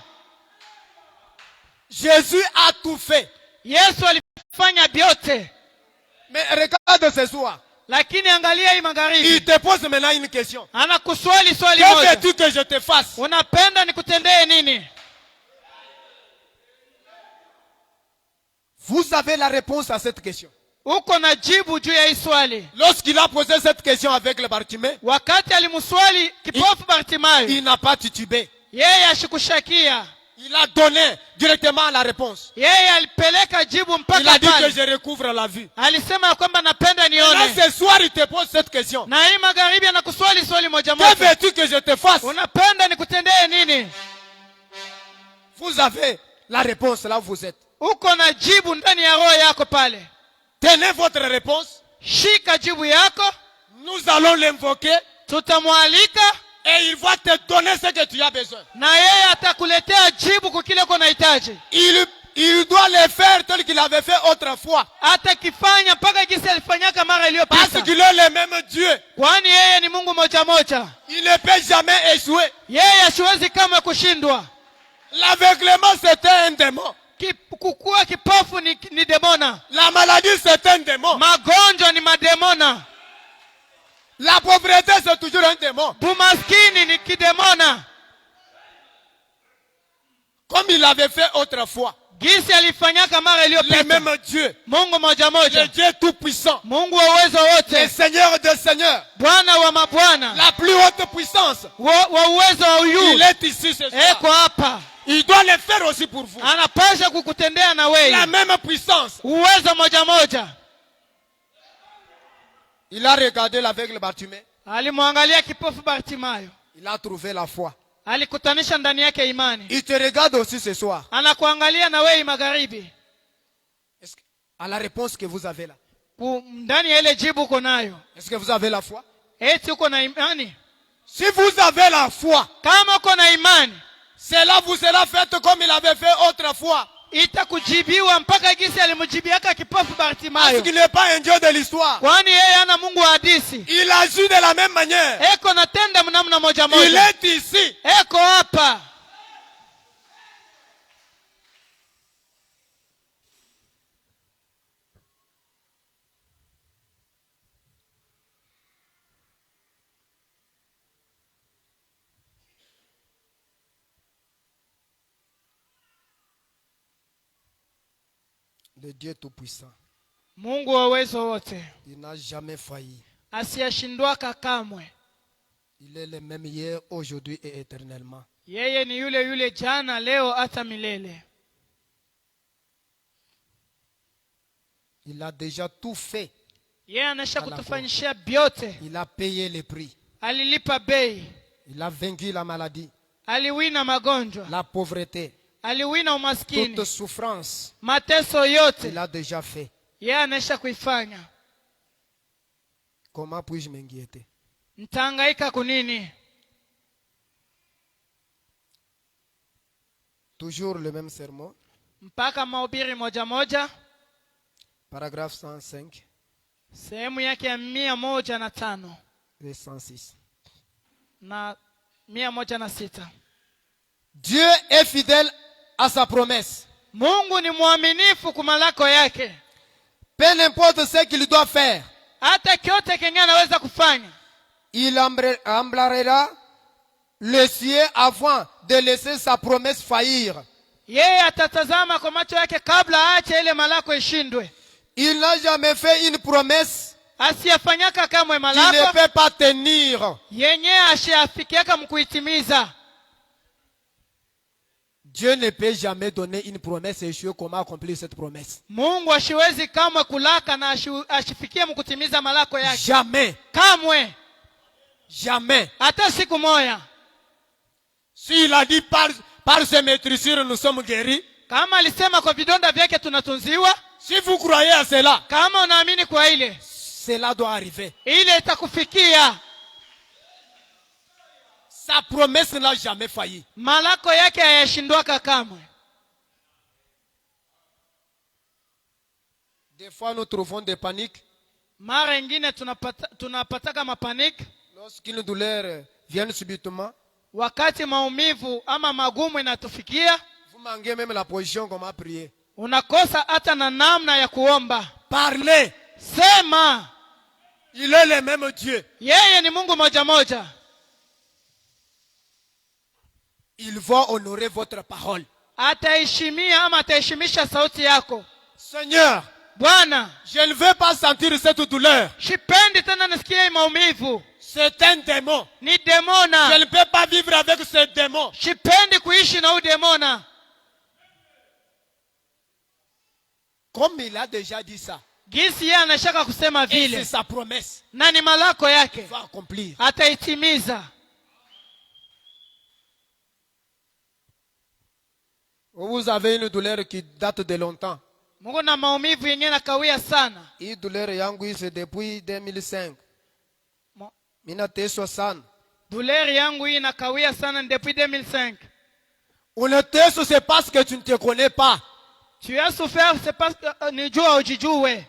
Jésus a tout fait. Yesu alifanya vyote. Mais regarde ce soir. Lakini angalia hii magharibi. Il te pose maintenant une question. Anakuswali swali Que moja. veux-tu que je te fasse? Unapenda nikutendee nini? Vous avez la réponse à cette question. Uko na jibu juu ya hii swali. Lorsqu'il a posé cette question avec le Bartimée, Wakati alimswali kipofu Bartimayo, il n'a pas titubé. yeye ashikushakia. Il a donné directement la réponse. Yeye alipeleka jibu Il a mpaka dit que pale. je recouvre la vue. Alisema ya kwamba napenda Là, nione. ce soir, il te pose cette question. Na hii magharibi anakuswali swali moja Que moja. veux-tu que je te fasse? Unapenda nikutendee nini? Vous avez la réponse là où vous êtes. Uko na jibu ndani ya roho yako pale. Tenez votre réponse. Shika jibu yako, Nous allons l'invoquer tutamwalika et il va te donner ce que tu as besoin. na yeye atakuletea jibu kwa kile uko unahitaji. Il doit le faire tel qu'il avait fait autrefois. Atakifanya mpaka jinsi alifanyaka mara Parce iliyopita. qu'il est le même Dieu. Kwani yeye ni Mungu moja moja. Il ne peut jamais échouer. Yeye asiwezi kama kushindwa. L'aveuglement, c'était un démon. Kukua kipofu ni demona. La maladie, c'est un démon. Magonjwa ni mademona. La pauvreté, c'est toujours un démon. Bumaskini ni kidemona. Comme il l'avait fait autrefois. Jinsi alifanyaka mara Le iliyopita. même Dieu. Mungu moja moja. Le Dieu tout-puissant. Mungu wa uwezo Le wote. Seigneur des seigneurs. Bwana wa mabwana. La plus haute puissance. Wa uwezo wa uyu. Il est ici ce soir. Eko hapa. Il doit le faire aussi pour vous. Anapasha kukutendea na La wewe. même puissance. Uwezo moja moja. Il a regardé l'aveugle Bartimée. Alimwangalia kipofu Bartimayo. Il a trouvé la foi. Alikutanisha ndani yake imani. Il te regarde aussi ce soir. Anakuangalia na wewe magharibi. Est-ce que, à la réponse que vous avez là. Ndani ya ile jibu uko nayo. Est-ce que vous avez la foi? Eti uko na imani? Si vous avez la foi, Kama uko na imani, cela vous sera fait comme il avait fait autrefois. itakujibiwa mpaka gisi alimjibiaka kipofu Parce Bartimayo. qu'il n'est pas un Dieu de l'histoire. Kwani yeye ana Mungu wa hadisi. Il agit de la même manière. Eko natenda mnamna moja Il moja. est ici. Eko hapa. Le Dieu Tout-Puissant. Mungu wa uwezo wote. Il n'a jamais failli. Asiyeshindwaka kamwe. Il est le même hier, aujourd'hui et éternellement. Yeye ni yule yule jana, leo hata milele. Il a déjà tout fait. Yeye anasha Ala kutufanyishia byote. Il a payé le prix. Alilipa bei. Il a vaincu la maladie, Aliwina magonjwa. la pauvreté, Aliwina umaskini. toute souffrance. Mateso yote. Il a déjà fait. Yeye anasha kuifanya. Comment puis-je m'inquiéter? Nitahangaika kunini? Toujours le même sermon, Mpaka mahubiri moja moja. paragraphe 105 Sehemu yake ya 105 et 106. na 106. Dieu est fidèle à sa promesse. Mungu ni mwaminifu kwa malako yake. Peu n'importe ce qu'il doit faire, Hata kyote kenye anaweza kufanya. il emblarera le ciel avant de laisser sa promesse faillir. Yeye atatazama kwa macho yake kabla aache ile malako ishindwe. Il n'a jamais fait une promesse Asiyafanyaka kamwe qu'il ne malako peut pas tenir. yenye ashiafikiaka mkuitimiza. Dieu ne peut jamais donner une promesse et échouer. Comment accomplir cette promesse? Mungu ashiwezi kamwe kulaka na ashifikie mkutimiza malako yake. Jamais. Kamwe. Jamais. Hata siku moja. S'il a dit par ces maîtrisures nous sommes guéris. Kama alisema kwa vidonda vyake tunatunziwa. Si vous croyez à cela, Kama unaamini kwa ile, cela doit arriver. ile itakufikia. Sa promesse n'a jamais failli. Malako yake hayashindwaka kamwe. Des fois nous trouvons des paniques. Mara ingine tunapataka mapaniki. Lorsqu'une douleur vient subitement, Wakati maumivu ama magumu inatufikia, vous manquez même la position comment prier. unakosa hata na namna ya kuomba. Parlez. Sema. Il est le même Dieu. Yeye ni Mungu moja moja. Il va honorer votre parole. Ataheshimia ama ataheshimisha sauti yako. Seigneur, Bwana, je ne veux pas sentir cette douleur. sipendi tena nisikie maumivu. C'est un démon. Ni demona. Je ne peux pas vivre avec ce démon. Sipendi kuishi na huyu demona. Comme il a déjà dit ça, Gisi yeye anashaka kusema et c'est vile. sa promesse. Na ni malako Il yake. va accomplir. Ataitimiza. Vous avez une douleur qui date de longtemps. Mungu na maumivu yenye nakawia sana. Hii douleur yangu c'est depuis 2005. Mo- Mina teswa sana. Douleur yangu hii nakawia sana depuis 2005. Unateswa c'est parce que tu ne te connais pas. Tu as souffert, c'est parce que nijua ujijue.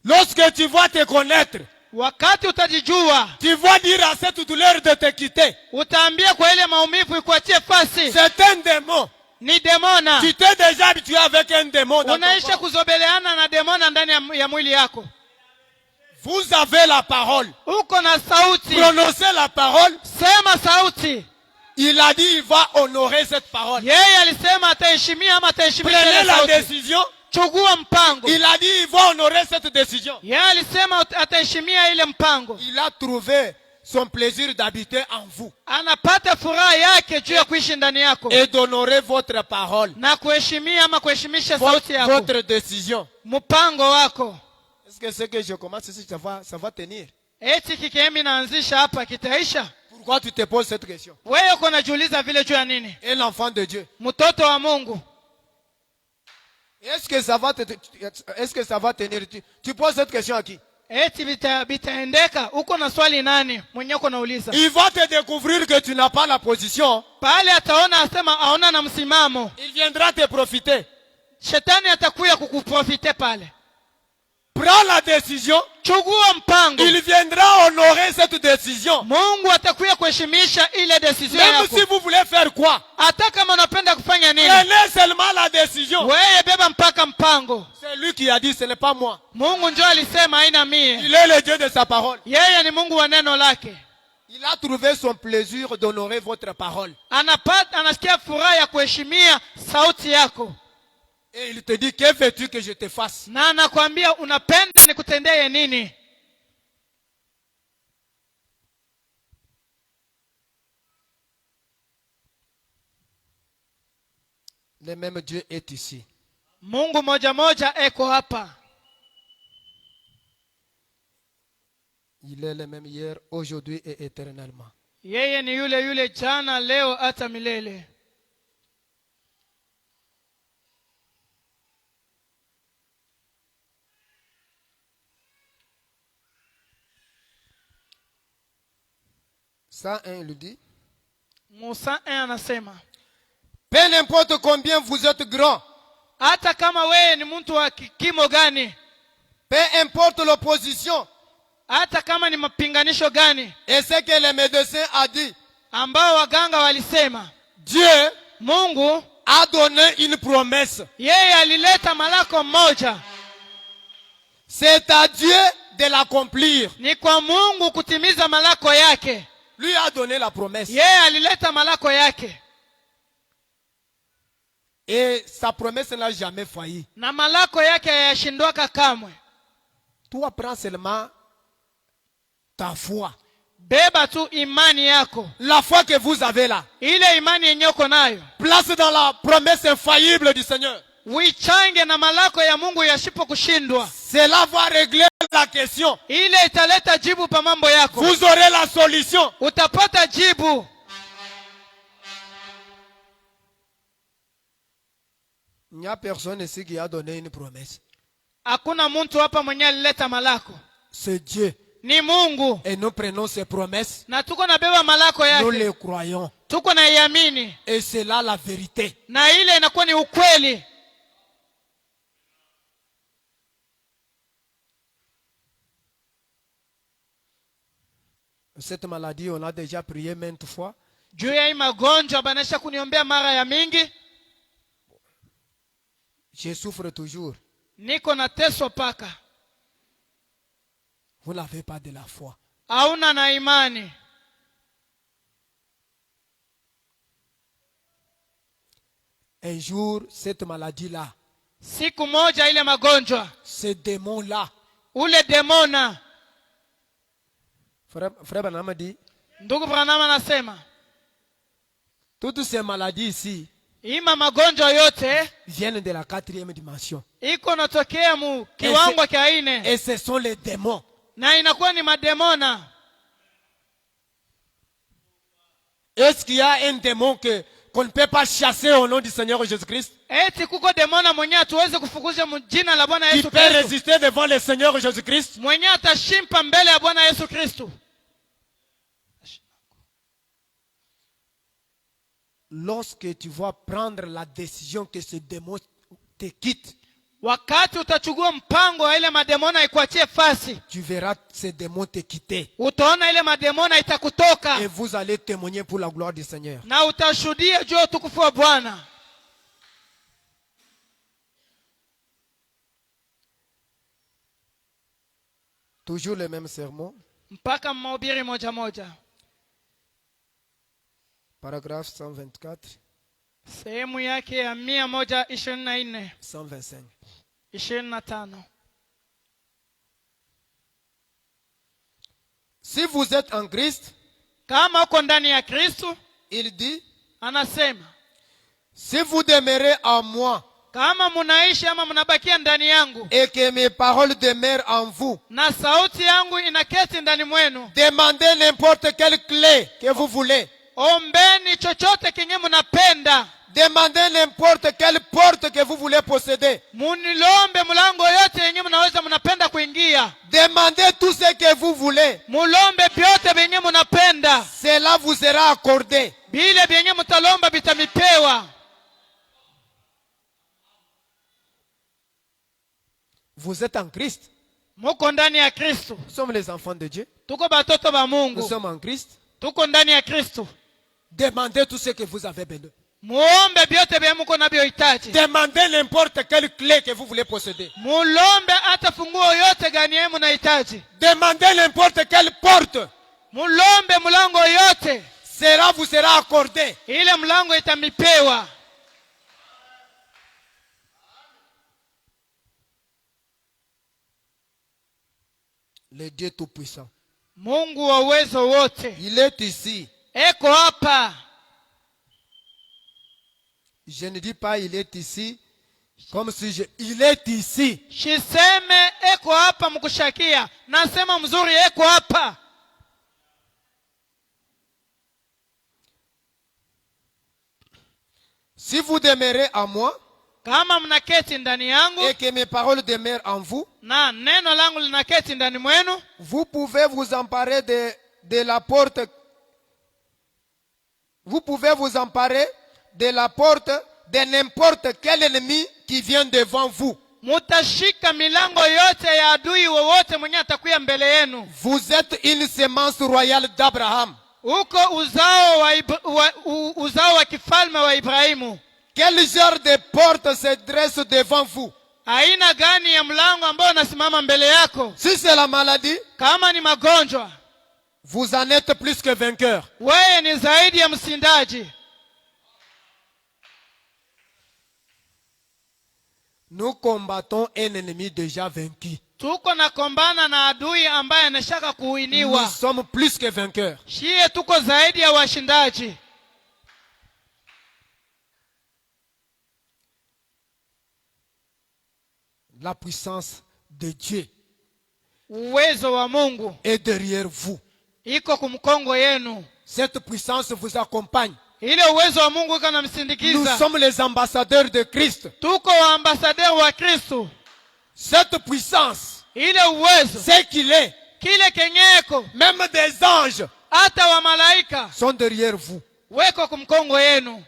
Lorsque tu vas te connaître, Wakati utajijua, tu vas dire à cette douleur de te quitter. utaambia kwa ile maumivu ikuachie fasi. C'est un démon. Ni demona. Tu t'es déjà habitué avec un démon dans ton Unaisha corps. kuzobeleana na demona ndani ya mwili yako. Vous avez la parole. Uko na sauti. Prononcez la parole. Sema sauti. Il a dit il va honorer cette parole. Yeye alisema ataheshimia ama ataheshimisha Prenez ile la sauti. décision. Chukua mpango. Il a dit il va honorer cette décision. Yeye alisema ataheshimia ile mpango. Il a trouvé son plaisir d'habiter en vous Anapata furaha yake juu ya kuishi ndani yako. et d'honorer votre parole, Na kuheshimia ama kuheshimisha sauti yako. votre décision. Mpango wako. Est-ce que ce que je commence ici, ça va tenir? Eti kikemi naanzisha hapa kitaisha? Pourquoi tu te poses cette question? Wewe uko najiuliza vile juu ya nini? Et l'enfant de Dieu. Mtoto wa Mungu. Est-ce que ça va tenir? Tu poses cette question à qui? eti bitaendeka. Uko na swali nani mwenye uko nauliza? Il va te découvrir que tu n'as pas la position. Pale ataona asema aona na msimamo. Il viendra te profiter. Shetani atakuya kukuprofite pale. Prends la décision. Chukua mpango. Il viendra honorer cette décision. Mungu atakuya kuheshimisha ile decision Même yako. si vous voulez faire quoi? Hata kama unapenda kufanya nini? Prenez seulement la décision. Wewe beba mpaka mpango. C'est lui qui a dit, ce n'est pas moi. Mungu njoo alisema haina mie. Il est le Dieu de sa parole. Yeye ni Mungu wa neno lake. Il a trouvé son plaisir d'honorer votre parole. Anasikia furaha ya kuheshimia sauti yako. Et il te dit, que veux-tu que je te fasse? Na anakuambia unapenda nikutendee nini? Le même Dieu est ici. Mungu moja moja eko hapa. Il est le même hier, aujourd'hui et éternellement. Yeye ni yule yule jana, leo hata milele. Ça, il le dit. Musa anasema, Peu importe combien vous êtes grand, hata kama wewe ni mtu wa kimo gani, peu importe l'opposition, hata kama ni mapinganisho gani, et ce que le médecin a dit, ambao waganga walisema, Dieu Mungu a donné une promesse. yeye alileta malako mmoja. C'est à Dieu de l'accomplir. Ni kwa Mungu kutimiza malako yake. Lui a donné la promesse. Yeye alileta malako yake. Et sa promesse n'a jamais failli. Na malako yake hayashindwaka kamwe. Toi, prends seulement ta foi. Beba tu imani yako. La foi que vous avez là. Ile imani yenye uko nayo. Place dans la promesse infaillible du Seigneur. Uichange na malako ya Mungu yasipo kushindwa. Cela va régler la question. Ile italeta jibu pa mambo yako. Vous aurez la solution. Utapata jibu. Il n'y a personne ici qui a donné une promesse. Hakuna mtu hapa mwenye alileta malako. C'est Dieu. Ni Mungu. Et nous prenons ses promesses. Na tuko na beba malako yake. Nous les croyons. Tuko na iamini. Et c'est là la vérité. Na ile inakuwa ni ukweli. Cette maladie, on a déjà prié maintes fois. Juu ya hii magonjwa banesha kuniombea mara ya mingi. Je souffre toujours. Niko na teso paka. Vous n'avez pas de la foi. Hauna na imani. Un jour, cette maladie-là, Siku moja ile magonjwa, ce démon-là, ule demona, Frère Branham dit, ndugu Branham anasema, toutes ces maladies ici ima magonjwa yote viennent de la 4e dimension. iko natokea mu kiwango cha ine. Et ce sont les démons. Na inakuwa ni mademona. Est-ce qu'il y a un démon qu'on ne peut pas chasser au nom du Seigneur Jésus-Christ? Eti kuko demona mwenye tuweze kufukuza jina la Bwana Qui Yesu peut Kristo. résister devant le Seigneur Jésus-Christ? Mwenye atashimpa mbele ya Bwana Yesu Kristo. Lorsque tu vas prendre la décision que ce démon te quitte, Wakati utachukua mpango wa ile mademona ikuachie fasi, tu verras ce démon te quitter. utaona ile mademona itakutoka. Et vous allez témoigner pour la gloire du Seigneur. Na utashuhudia juu ya utukufu wa Bwana. Toujours le même sermon. Mpaka mahubiri moja moja. Paragraphe 124, Sehemu yake ya 124, 125. 25. Si vous êtes en Christ, Kama uko ndani ya Kristo, il dit, anasema, si vous demeurez en moi kama munaishi ama munabakia ndani yangu, et que mes paroles demeurent en vous, na sauti yangu inaketi ndani mwenu, demandez n'importe quelle clé que vous voulez. ombeni chochote kenye munapenda. Demandez n'importe quelle porte que vous voulez posséder. Munilombe mlango yote yenye munaweza munapenda kuingia. Demandez tout ce que vous voulez. Mulombe vyote vyenye munapenda. Cela vous sera accordé. Bile vyenye mutalomba vitamipewa. Vous êtes en Christ. Muko ndani ya Kristo. Nous sommes les enfants de Dieu. Tuko batoto ba Nous Mungu. sommes en Christ. Tuko ndani ya Kristo. Demandez tout ce que vous avez besoin. Muombe vyote vya muko navyohitaji. Demandez n'importe quelle clé que vous voulez posséder. Mulombe hata funguo yote gani yenu nahitaji. Demandez n'importe quelle porte. Mulombe mlango yote. Cela vous sera accordé. Ile mlango itamipewa. Le Dieu Tout-Puissant. Mungu wa uwezo wote. Il est ici. Eko hapa. Je ne dis pas il est ici comme si il est ici. Shiseme eko hapa mkushakia. Nasema mzuri eko hapa. Si vous demeurez en moi, kama mnaketi ndani yangu, et que mes paroles demeurent en vous, na neno langu linaketi ndani mwenu, vous pouvez vous emparer de la porte. Vous pouvez vous emparer de la porte de n'importe quel ennemi qui vient devant vous. Mutashika milango yote ya adui wowote mwenye atakuya mbele yenu. Vous êtes une semence royale d'Abraham. Uko uzao wa kifalme wa Ibrahimu. Quel genre de porte se dresse devant vous? Aina gani ya mlango ambao unasimama mbele yako? Si c'est la maladie, kama ni magonjwa, vous en êtes plus que vainqueur. wewe ni zaidi ya msindaji. Nous combattons un ennemi déjà vaincu. Tuko na kombana na adui ambaye anashaka kuuiniwa. Nous sommes plus que vainqueurs. Shie tuko zaidi ya washindaji. La puissance de Dieu Uwezo wa Mungu est derrière vous. iko kumkongo yenu. Cette puissance vous accompagne. Ile uwezo wa Mungu iko Nous namsindikiza. sommes les ambassadeurs de Christ. Tuko waambasaderi wa Kristo. Cette puissance, Ile uwezo, c'est qu'il est. kile kenyeko, Même des anges hata wa malaika sont derrière vous. weko kumkongo yenu.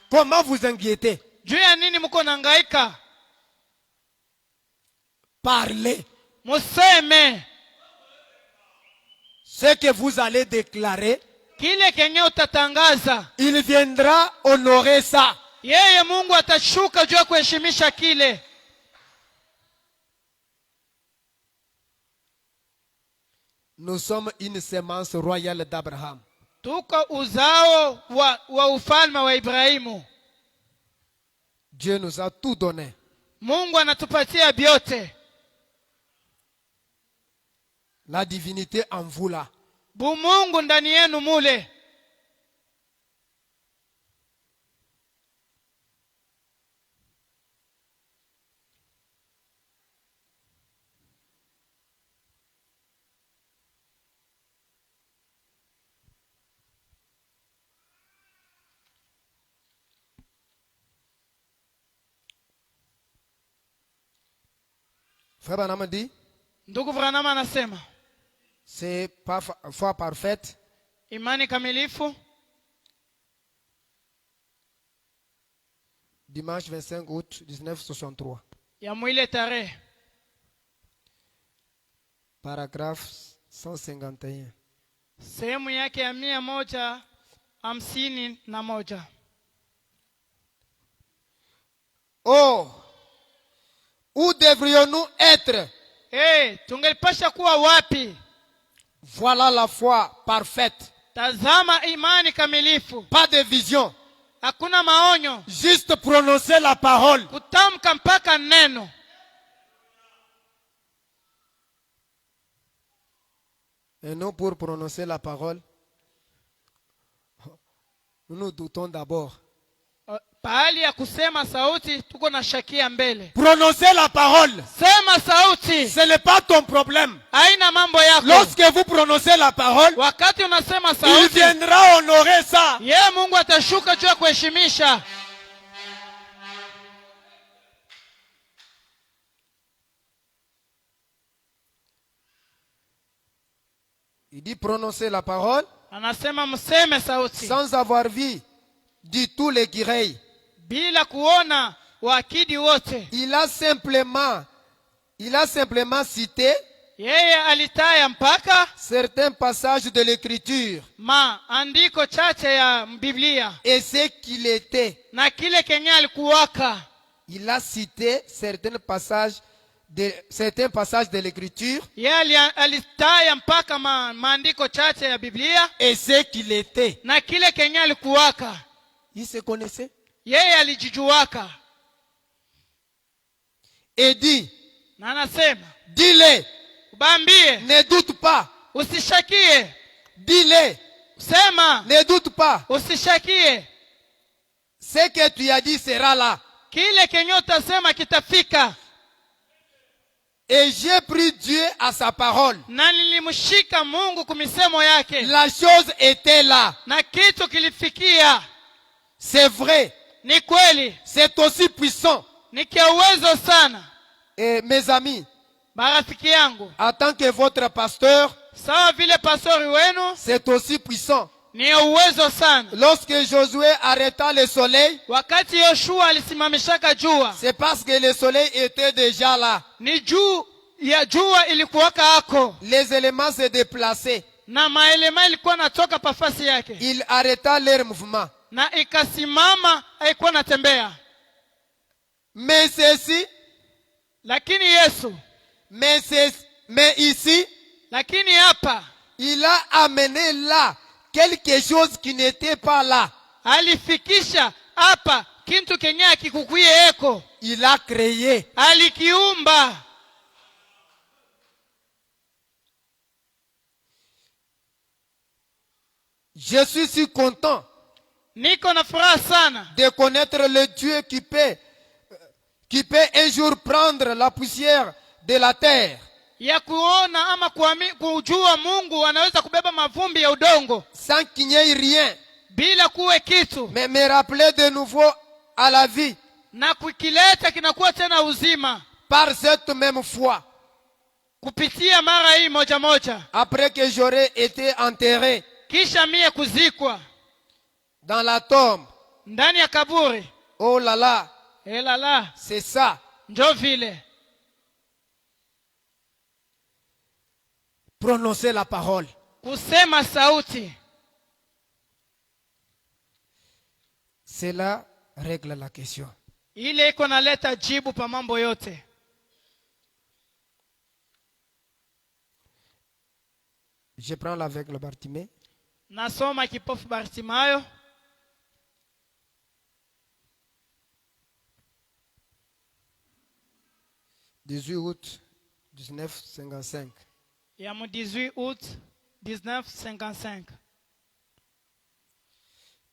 Comment vous inquiétez? Juu ya nini mko nangaika? Parlez. Museme. Ce que vous allez déclarer, Kile kenye utatangaza, il viendra honorer ça. yeye Mungu atashuka juu ya kuheshimisha kile. Nous sommes une semence royale d'Abraham. Tuko uzao wa ufalme wa Ibrahimu. Dieu nous a tout donné. Mungu anatupatia vyote. La divinité en vous là. Bumungu ndani yenu mule. Frère Branham dit, Ndugu Branham anasema, c'est pas foi parfaite. imani kamilifu. Dimanche 25 août 1963. Ya mwile tarehe. Paragraphe 151. Sehemu yake ya 151. Oh, où devrions-nous être? Tungelipasha kuwa wapi? Voilà la foi parfaite. Tazama imani kamilifu. Pas de vision. Hakuna maonyo. Juste prononcer la parole. Kutamka mpaka neno. Et nous, pour prononcer la parole, nous nous doutons d'abord. Pahali ya kusema sauti tuko na shakia mbele. Prononcer la parole. Sema sauti. Ce n'est pas ton problème. Haina mambo yako. Lorsque vous prononcez la parole, Wakati unasema il sauti, viendra honorer ça. yeye Mungu atashuka juu ya kuheshimisha. Il dit prononcer la parole Anasema mseme sauti sans avoir vu du tout les guirées. bila kuona waakidi wote. Il a simplement cité Yeye alitaya mpaka certains passages de l'écriture maandiko chache ya Biblia et ce qu'il était. na kile kenye alikuwaka. Il a cité certains passages de l'écriture Yeye alitaya mpaka maandiko chache ya Biblia et ce qu'il était. na kile kenye alikuwaka. Il se connaissait. Yeye alijijuwaka. Et dit, Na anasema dis-le, ubambie, ne doute pas. usishakie. Dis-le, Sema, ne doute pas. usishakie. Ce que tu as dit sera là. Kile kenye utasema kitafika. Et j'ai pris Dieu à sa parole. Na nilimshika Mungu kumisemo yake. La chose était là. Na kitu kilifikia. C'est vrai. Ni kweli. C'est aussi puissant. Ni kia uwezo sana. Et mes amis, Marafiki yangu, en tant que votre pasteur, sawa vile pastori wenu, c'est aussi puissant. ni ya uwezo sana. Lorsque Josué arrêta le soleil, Wakati Yoshua alisimamishaka jua, c'est parce que le soleil était déjà là. ni juu ya jua ilikuwaka hako. Les éléments se déplaçaient. Na maelema ilikuwa natoka pafasi yake. Il arrêta leur mouvement. Na ikasimama, haikuwa natembea. Mais ceci, Lakini Yesu, mais ici, lakini hapa, il a amené là quelque chose qui n'était pas là. alifikisha hapa kintu kenye akikukuye eko. Il a créé. Alikiumba. Je suis si content Niko na furaha sana de connaître le Dieu qui peut un jour prendre la poussière de la terre ya kuona ama kujua Mungu anaweza kubeba mavumbi ya udongo sans qu'il n'y ait rien, bila kuwe kitu, mais me rappeler de nouveau à la vie na kukileta kinakuwa tena uzima par cette même foi. kupitia mara hii moja moja. Après que j'aurais été enterré Kisha mie kuzikwa dans la tombe. ndani ya kaburi. Oh là là, Elala, c'est ça. njo vile Prononcer la parole. kusema sauti, Cela règle la question. ile iko naleta jibu pa mambo yote. Je prends l'aveugle Bartimée. Nasoma kipofu Bartimayo. « 18 août 1955. ya mu 18 août 1955.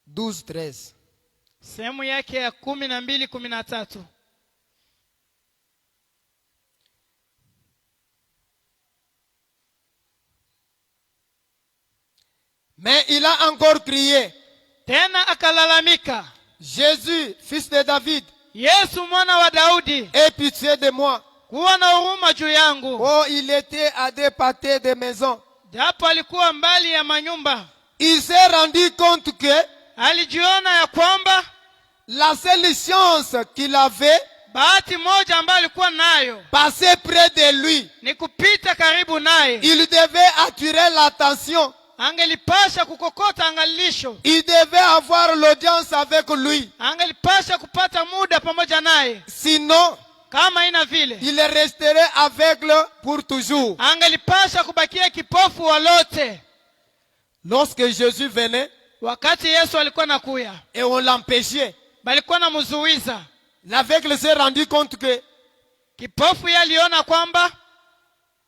12-13. Sehemu yake ya 12-13. Mais il a encore crié, Tena akalalamika, Jésus, fils de David, Yesu mwana wa Daudi, aie pitié de moi. kuwa na huruma juu yangu. Oh, il était à deux pâtés de maison. Japo alikuwa mbali ya manyumba, Il s'est rendu compte que alijiona ya kwamba la seule chance qu'il avait, bahati moja ambayo alikuwa nayo passer près de lui, ni kupita karibu naye. il devait attirer l'attention. Angelipasha kukokota angalisho. Il devait avoir l'audience avec lui. Angelipasha kupata muda pamoja naye. Sinon, Kama ina vile, il resterait aveugle pour toujours. angelipasha kubakia kipofu walote. Lorsque Jésus venait Wakati Yesu alikuwa nakuya, et on l'empêchait, balikuwa na muzuiza. l'aveugle s'est rendu compte que Kipofu yaliona kwamba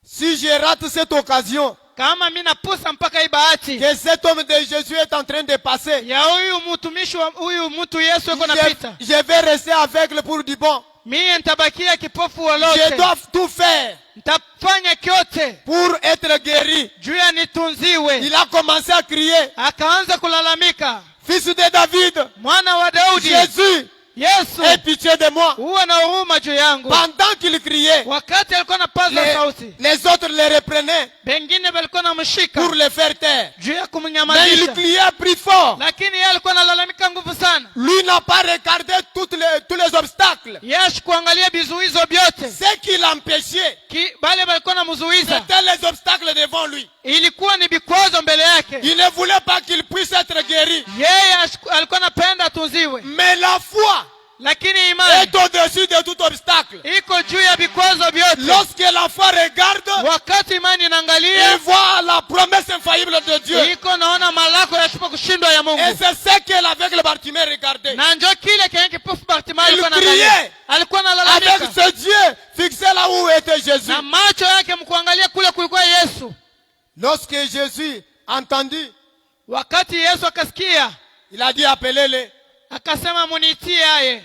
si je rate cette occasion, kama mimi napusa mpaka hii bahati que cet homme de Jésus est en train de passer, ya huyu mtumishi wa huyu mtu Yesu yuko napita, je vais rester aveugle pour du bon. mimi nitabakia kipofu Je walote. dois tout faire Nitafanya kyote pour être guéri. juu ya nitunziwe. Il a commencé à crier, Akaanza kulalamika, fils de David, mwana wa Daudi, Jésus, Yesu, aie pitié de moi. uwe na huruma juu yangu. Pendant qu'il criait, Wakati alikuwa anapaza sauti, les autres le reprenaient. pengine walikuwa namshika pour le faire taire. juu ya Mais il kumnyamazisha, criait plus fort. lakini yeye alikuwa analalamika nguvu sana. Lui n'a pas regardé tous les obstacles. Yeye kuangalia vizuizo vyote, Ce qui l'empêchait, bale walikuwa namzuiza c'était les obstacles devant lui. ilikuwa ni vikwazo mbele yake. Il ne voulait pas qu'il puisse être guéri. Yeye alikuwa anapenda atunziwe, Mais la foi lakini imani est au-dessus de tout obstacle. iko juu ya vikwazo vyote. Lorsque la foi regarde, Wakati imani il inaangalia, voit la promesse infaillible de Dieu. iko naona malako yasipo kushindwa ya Et Mungu. c'est ce que l'aveugle Bartimée regardait. Na njoo kile kenye kipofu Bartimayo Il alikuwa criait anaangalia, alikuwa avec analalamika ce Dieu fixé là où était Jésus. na macho yake mkuangalia kule kulikuwa Yesu. Lorsque Jésus entendit, Wakati Yesu akasikia, il a dit appelez-le. akasema muniitie aye.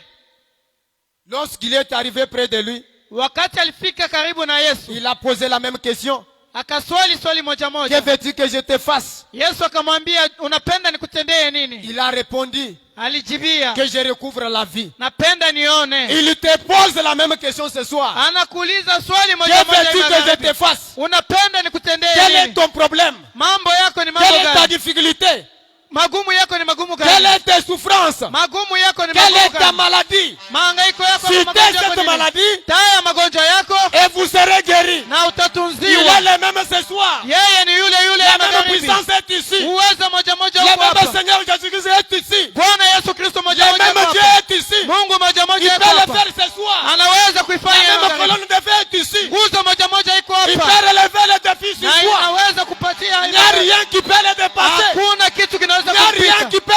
Lorsqu'il est arrivé près de lui, Wakati alifika karibu na Yesu, il a posé la même question. akaswali swali moja Que moja. veux-tu que je te fasse? Yesu akamwambia, unapenda nikutendee nini? Il a répondu Alijibia, que je recouvre la vie. napenda nione. Il te pose la même question ce soir. Anakuuliza swali Que moja moja veux-tu hivi que je magharibi. te fasse? Unapenda nikutendee Quel est nini? ton problème? Mambo yako ni mambo Quelle est ta gani? difficulté? Magumu yako ni magumu Quelle gani? est tes souffrances? Magumu yako ni Quelle est magumu ta gani? maladie? Mahangaiko yako ni Citez magonjwa yako cette nini? maladie Taya magonjwa yako et vous serez guéris. na Il est utatunziwa. le même ce soir. Yeye ni yule yule La ya même magharibi. puissance est ici. Uwezo moja moja Le uko même hapa. Seigneur Jésus-Christ est ici. Bwana Yesu Kristo moja Le moja même uko Dieu hapa. est ici. Mungu moja Il moja peut yuko le hapa. faire ce soir. Anaweza kuifanya La même magharibi. colonne de feu est ici. Nguzo moja moja iko Il hapa. peut relever les défis ce Na soir. inaweza kupatia Il n'y a rien qui peut le dépasser. hakuna kitu kinaweza Il n'y a rien kupita. qui peut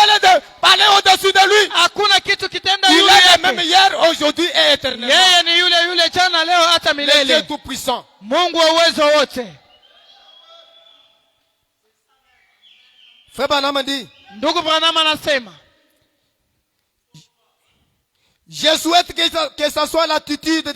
aller au-dessus de lui. Hakuna kitu kitenda Il yule est le même yake. hier, aujourd'hui et éternellement. Yeye ni yule yule jana leo hata Le Dieu milele. tout-puissant. Mungu wa uwezo wote. Frère Branham dit, Ndugu Branham anasema, je souhaite que ça soit l'attitude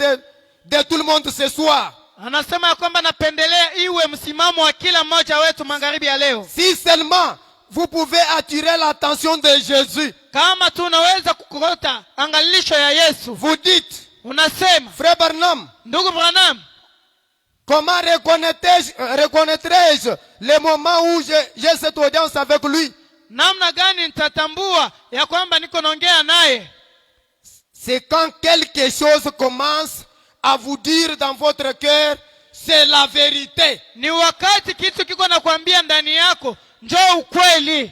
de tout le monde ce soir. anasema ya kwamba napendelea iwe msimamo wa kila mmoja wetu magharibi ya leo. Si seulement vous pouvez attirer l'attention de Jésus. Kama tunaweza kukota angalisho ya Yesu. Vous dites, Unasema, Frère Branham, ndugu Branham, comment reconnaîtrai-je le moment où j'ai cette audience avec lui? namna gani nitatambua ya kwamba niko naongea naye? C'est quand quelque chose commence à vous dire dans votre cœur, c'est la vérité. Ni wakati kitu kiko nakwambia ndani yako, njoo ukweli.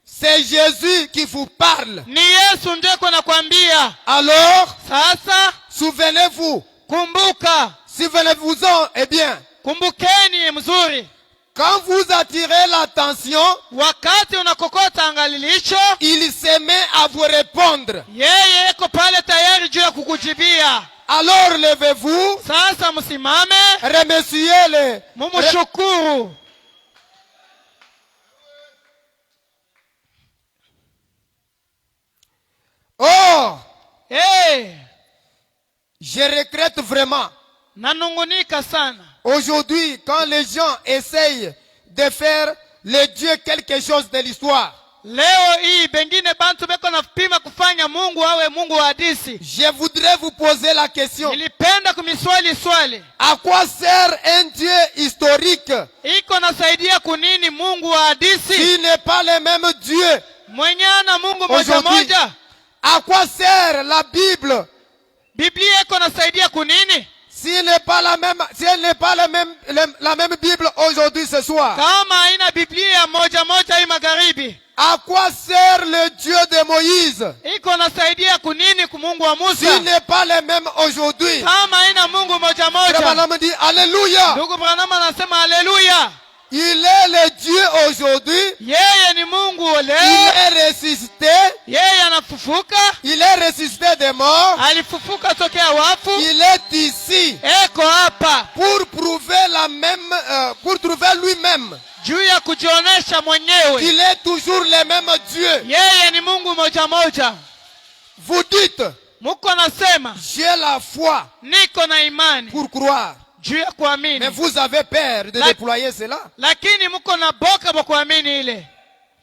C'est Jésus qui vous parle. Ni Yesu njoo iko nakwambia. Alors, Sasa souvenez-vous, kumbuka, souvenez-vous-en, eh bien, kumbukeni mzuri. quand vous attirez l'attention, Wakati unakokota angalilisho, il se met à vous répondre. yeye yuko pale tayari juu ya kukujibia. Alors levez-vous, Sasa msimame, remerciez-le. mumshukuru. Oh, Je regrette vraiment. nanungunika sana. Aujourd'hui, quand les gens essayent de faire le Dieu quelque chose de l'histoire, Leo hii bengine bantu beko napima kufanya Mungu awe Mungu wa hadisi. je voudrais vous poser la question. Nilipenda kumiswali swali. À quoi sert un Dieu historique Iko nasaidia kunini Mungu wa hadisi? qui n'est pas le même Dieu? Mwenye ana Mungu moja Aujourd'hui, moja. à quoi sert la Bible Biblia iko nasaidia kunini? s'il n'est pas la même Bible aujourd'hui ce soir? Kama haina Biblia moja moja hii magharibi. À quoi sert le Dieu de Moïse Iko nasaidia kunini ku Mungu wa Musa? s'il n'est pas le même aujourd'hui? Kama haina Mungu moja moja. Branham dit Alléluia. Ndugu Branham anasema haleluya. Il est le Dieu aujourd'hui. Yeye ni Mungu Il leo. est ressuscité. Yeye anafufuka. Il est ressuscité des morts. Alifufuka tokea wafu. Il est ici Eko hapa pour prouver pour trouver lui-même juu ya kujionesha mwenyewe. qu'il est toujours le même Dieu. Yeye ni Mungu moja moja. Vous dites, Muko nasema j'ai la foi niko na imani pour croire. juu ya Mais kuamini. vous avez peur de déployer cela. Lakini muko na boka kwa kuamini ile.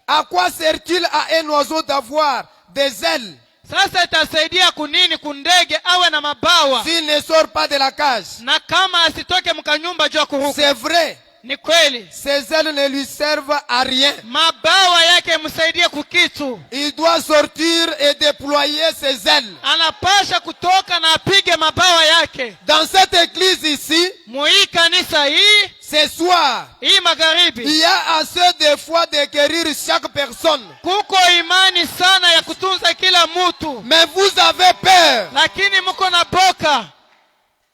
À quoi sert-il à un oiseau d'avoir des ailes Sasa itasaidia kunini kundege awe na mabawa s'il ne sort pas de la cage? na kama asitoke mkanyumba juu ya kuruka? C'est vrai. Ni kweli. Ses ailes ne lui servent à rien. Mabawa yake msaidie kukitu. Il doit sortir et déployer ses ailes. Anapasha kutoka na apige mabawa yake. Dans cette église ici, Mui kanisa hii, ce soir, hii magharibi, il y a assez de foi de guérir chaque personne. kuko imani sana ya kutunza kila mtu. Mais vous avez peur. Lakini mko na boka.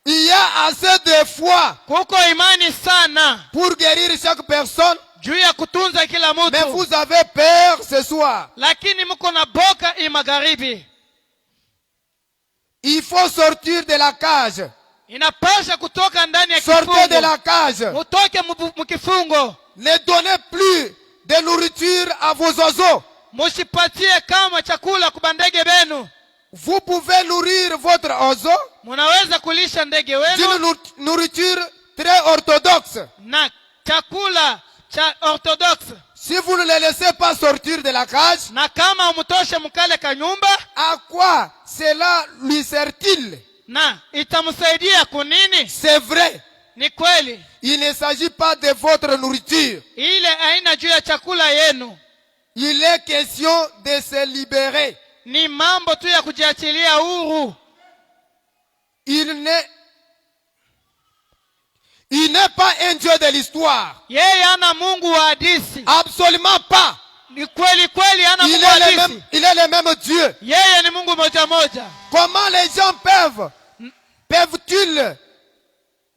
Il y a assez de foi Kuko imani sana pour guérir chaque personne. juu ya kutunza kila Mais mtu. vous avez peur ce soir. Lakini mko na boka hii magharibi. Il faut sortir de la cage. Inapasha kutoka ndani ya Sortez de kifungo. la cage. Mutoke mkifungo. Ne donnez plus de nourriture à vos oiseaux. Musipatie kama chakula kwa ndege benu. Vous pouvez nourrir votre oiseau Munaweza kulisha ndege wenu d'une nourriture très orthodoxe. na chakula cha orthodoxe. Si vous ne le laissez pas sortir de la cage, Na kama umtoshe mkale kanyumba, à quoi cela lui sert-il? na itamsaidia kunini? C'est vrai, Ni kweli. il ne s'agit pas de votre nourriture. Ile aina juu ya chakula yenu. Il est question de se libérer. Ni mambo tu ya kujiachilia huru. Il n'est pas un Dieu de l'histoire. Yeye ana Mungu wa hadithi. Absolument pas. Ni kweli kweli ana Il Mungu wa est hadithi. le même Dieu. Yeye ni Mungu moja moja. Comment les gens peuvent-ils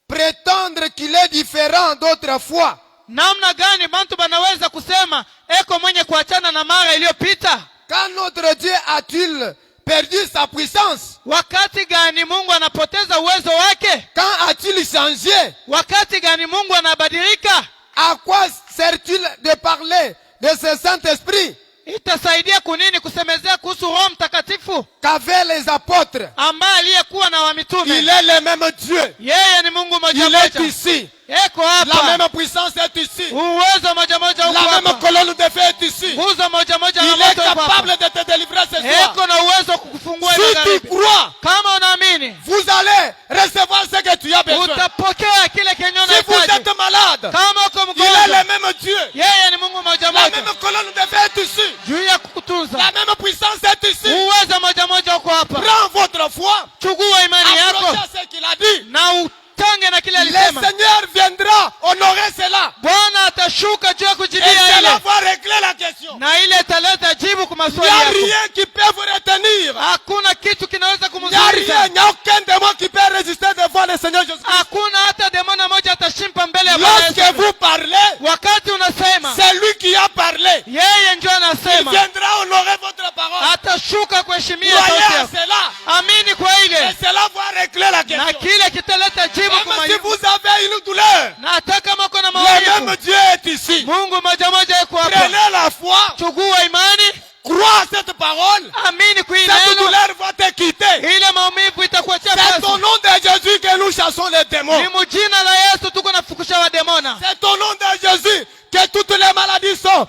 prétendre qu'il est différent d'autrefois? Namna gani bantu banaweza kusema eko mwenye kuachana na mara iliyopita? Quand notre Dieu a-t-il perdu sa puissance? Wakati gani Mungu anapoteza uwezo wake? Quand a-t-il changé? Wakati gani Mungu anabadilika? À quoi sert-il de parler de ce Saint-Esprit Itasaidia kunini kusemezea kuhusu Roho Mtakatifu qu'avaient les apôtres? ambaye aliyekuwa na wamitume? Il est le même Dieu. Yeye ni Mungu moja Il est moja. ici. Eko La hapa. même puissance est ici. Uwezo moja moja uko La même hapa. colonne de feu est ici. Nguzo moja moja na Il est moto uko hapa. capable de te délivrer ce soir. Eko na uwezo wa kukufungua Si tu magharibi. crois, Kama unaamini, vous allez recevoir ce que tu as besoin. utapokea kile kenye Si vous unahitaji. êtes malade, Kama uko il est mgonjwa, le même Dieu. yeye ni Mungu moja La moja. même colonne de feu est ici. Juu ya kukutunza. La même puissance est ici. Uwezo moja moja uko hapa. Prends votre foi. Chukua imani yako Approchez à ce qu'il a dit. na utange na kile Le alisema. Seigneur viendra honorer cela. Bwana atashuka juu ya Et kujibia cela ile. va régler la question. Na ile italeta jibu kwa Il n'y maswali a yako. rien qui peut vous retenir. Hakuna kitu kinaweza Il n'y a rien, kumzuia. il n'y a aucun démon qui peut résister devant le Seigneur Jésus-Christ. Hakuna hata demona moja atashimpa mbele ya Bwana Lorsque Yesu. vous parlez, Wakati unasema, c'est lui qui a parlé. yeye ndio Il anasema. viendra honorer votre parole. Atashuka kuheshimia Croyez sauti à yako. cela. Amini kwa Et ile. cela va régler la Na question. kile kitaleta jibu kwa Même si majibu. vous avez une douleur, Na hata kama uko na le même maumivu, Dieu est ici. Mungu moja moja yuko hapa. Prenez la foi, Chukua imani, crois à cette parole. amini kwa ile Cette neno. douleur va te quitter. Ile maumivu itakuachia C'est au basi. nom de Jésus que nous chassons les démons. Ni mjina la Yesu tuko nafukusha wa demona. C'est au nom de Jésus que toutes les maladies sont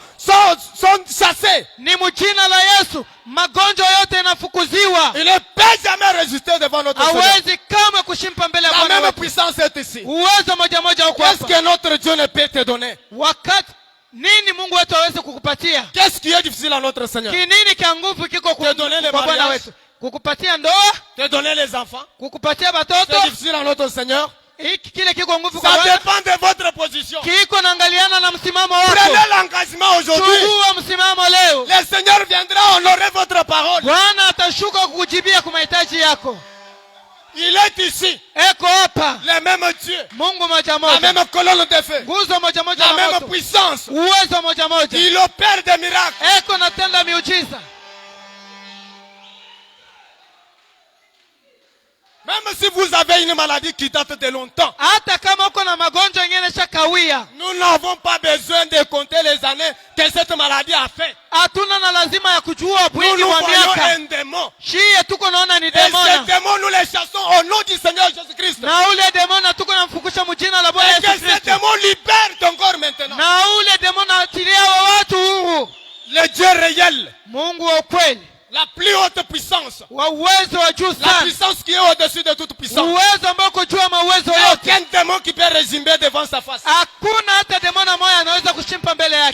chassées. Ni mjina la Yesu magonjwa yote yanafukuziwa. Il ne peut jamais résister devant notre Seigneur. Hawezi kamwe kushimpa mbele ya La Bwana même wetu. puissance est ici. Uwezo moja moja uko Qu'est-ce hapa. que notre Dieu ne peut te donner? Wakati nini Mungu wetu aweze kukupatia? Qu'est-ce qui est difficile à notre Seigneur? Kinini kia nguvu kiko Te donner les kwa Bwana mariages. wetu? Kukupatia ndoa, Te donner les enfants? kukupatia batoto. C'est difficile à notre Seigneur? Hiki kile kiko nguvu kwa Ça Bwana. dépend de votre position. Kiko naangaliana na msimamo wako. Prenez l'engagement aujourd'hui. Chukua msimamo leo. Le Seigneur viendra honorer votre parole. Bwana atashuka kukujibia kwa mahitaji yako. Il est ici. Eko hapa. Le même Dieu. Mungu moja La moja. même colonne de feu. Nguzo moja moja La na même moto. puissance. Uwezo moja moja. Il opère des miracles. Eko natenda miujiza. Même si vous avez une maladie qui date de longtemps. Hata kama uko na magonjwa mengine shakawia. Nous n'avons pas besoin de compter les années que cette maladie a fait. Hatuna na lazima ya kujua Nous wingi nous wa voyons miaka. un démon. Shie tuko naona ni Et ces demona. démons, nous les chassons au nom du Seigneur Jésus-Christ. Na ule demona tuko namfukusha mjina la Bwana Et que Yesu ces Kristo. démons libèrent encore maintenant. Na ule demona atilia wa watu huru. Le Dieu réel. Mungu wa ukweli. La plus haute puissance. Wa uwezo wa juu La sana. puissance qui est au-dessus de toute puissance. Uwezo ambao uko juu ya mauwezo yote. Aucun démon qui peut résumer devant sa face. Hakuna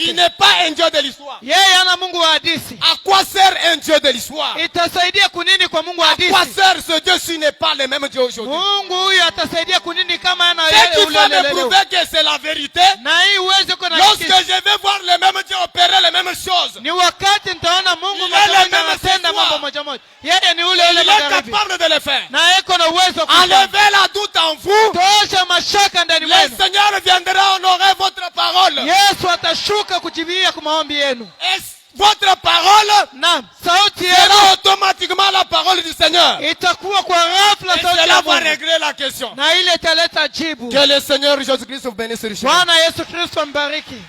yake. n'est pas un Dieu de l'histoire. Yeye ana Mungu wa hadithi. À quoi sert un Dieu de l'histoire? Itasaidia kunini kwa Mungu wa À quoi hadithi? sert ce Dieu s'il n'est pas le même Dieu aujourd'hui? Mungu huyu atasaidia kunini kama ana C'est yeye qu'il ule faut ule me leo. prouver que c'est la vérité. Na hii uweze kuna Lorsque je vais voir le même Dieu opérer les mêmes choses, ni wakati nitaona Mungu Il est moja le moja même anatenda ce soir. mambo moja moja. Yeye ni ule il ule est magharibi. capable de le faire. Na yeko na uwezo wa kufanya. Enlevez la doute en vous. Tosha mashaka ndani Le mwenu. Seigneur viendra honorer votre parole. Yesu atashuka kujibia kwa maombi yenu. Et votre parole Na sauti yenu sera automatiquement la parole du Seigneur. Et itakuwa kwa ghafla sauti cela ya va Mungu. régler la question. Na ile italeta jibu. Que le Seigneur Jésus-Christ vous bénisse richement. Bwana Yesu Kristo mbariki.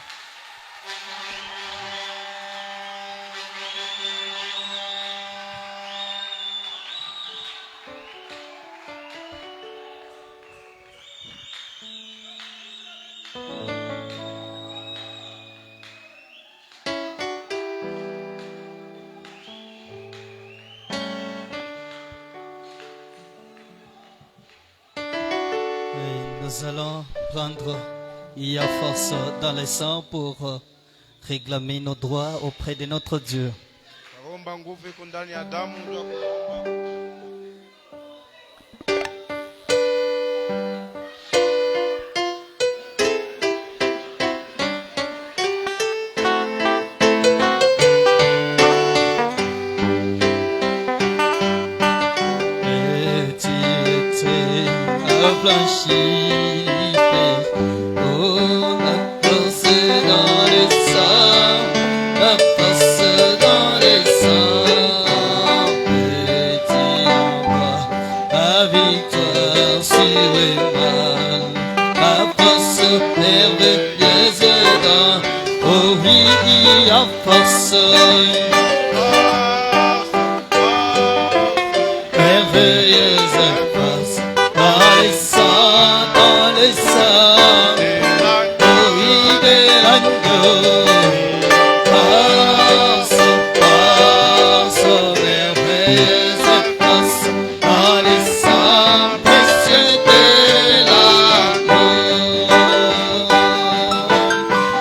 Et nous allons prendre, il y a force dans le sang pour réclamer nos droits auprès de notre Dieu. Omba nguvu iko ndani ya damu ndio kuomba. Et tu étais blanchi, oh la force dans le sang, la force dans le sang, petit roi, la victoire sur le mal, la force merveilleuse dans, oh oui, la force. Merveilleuse force dans les sangs, dans les sangs, oh oui de l'agneau. Force, force, merveilleuse force dans les sangs précieux de l'agneau.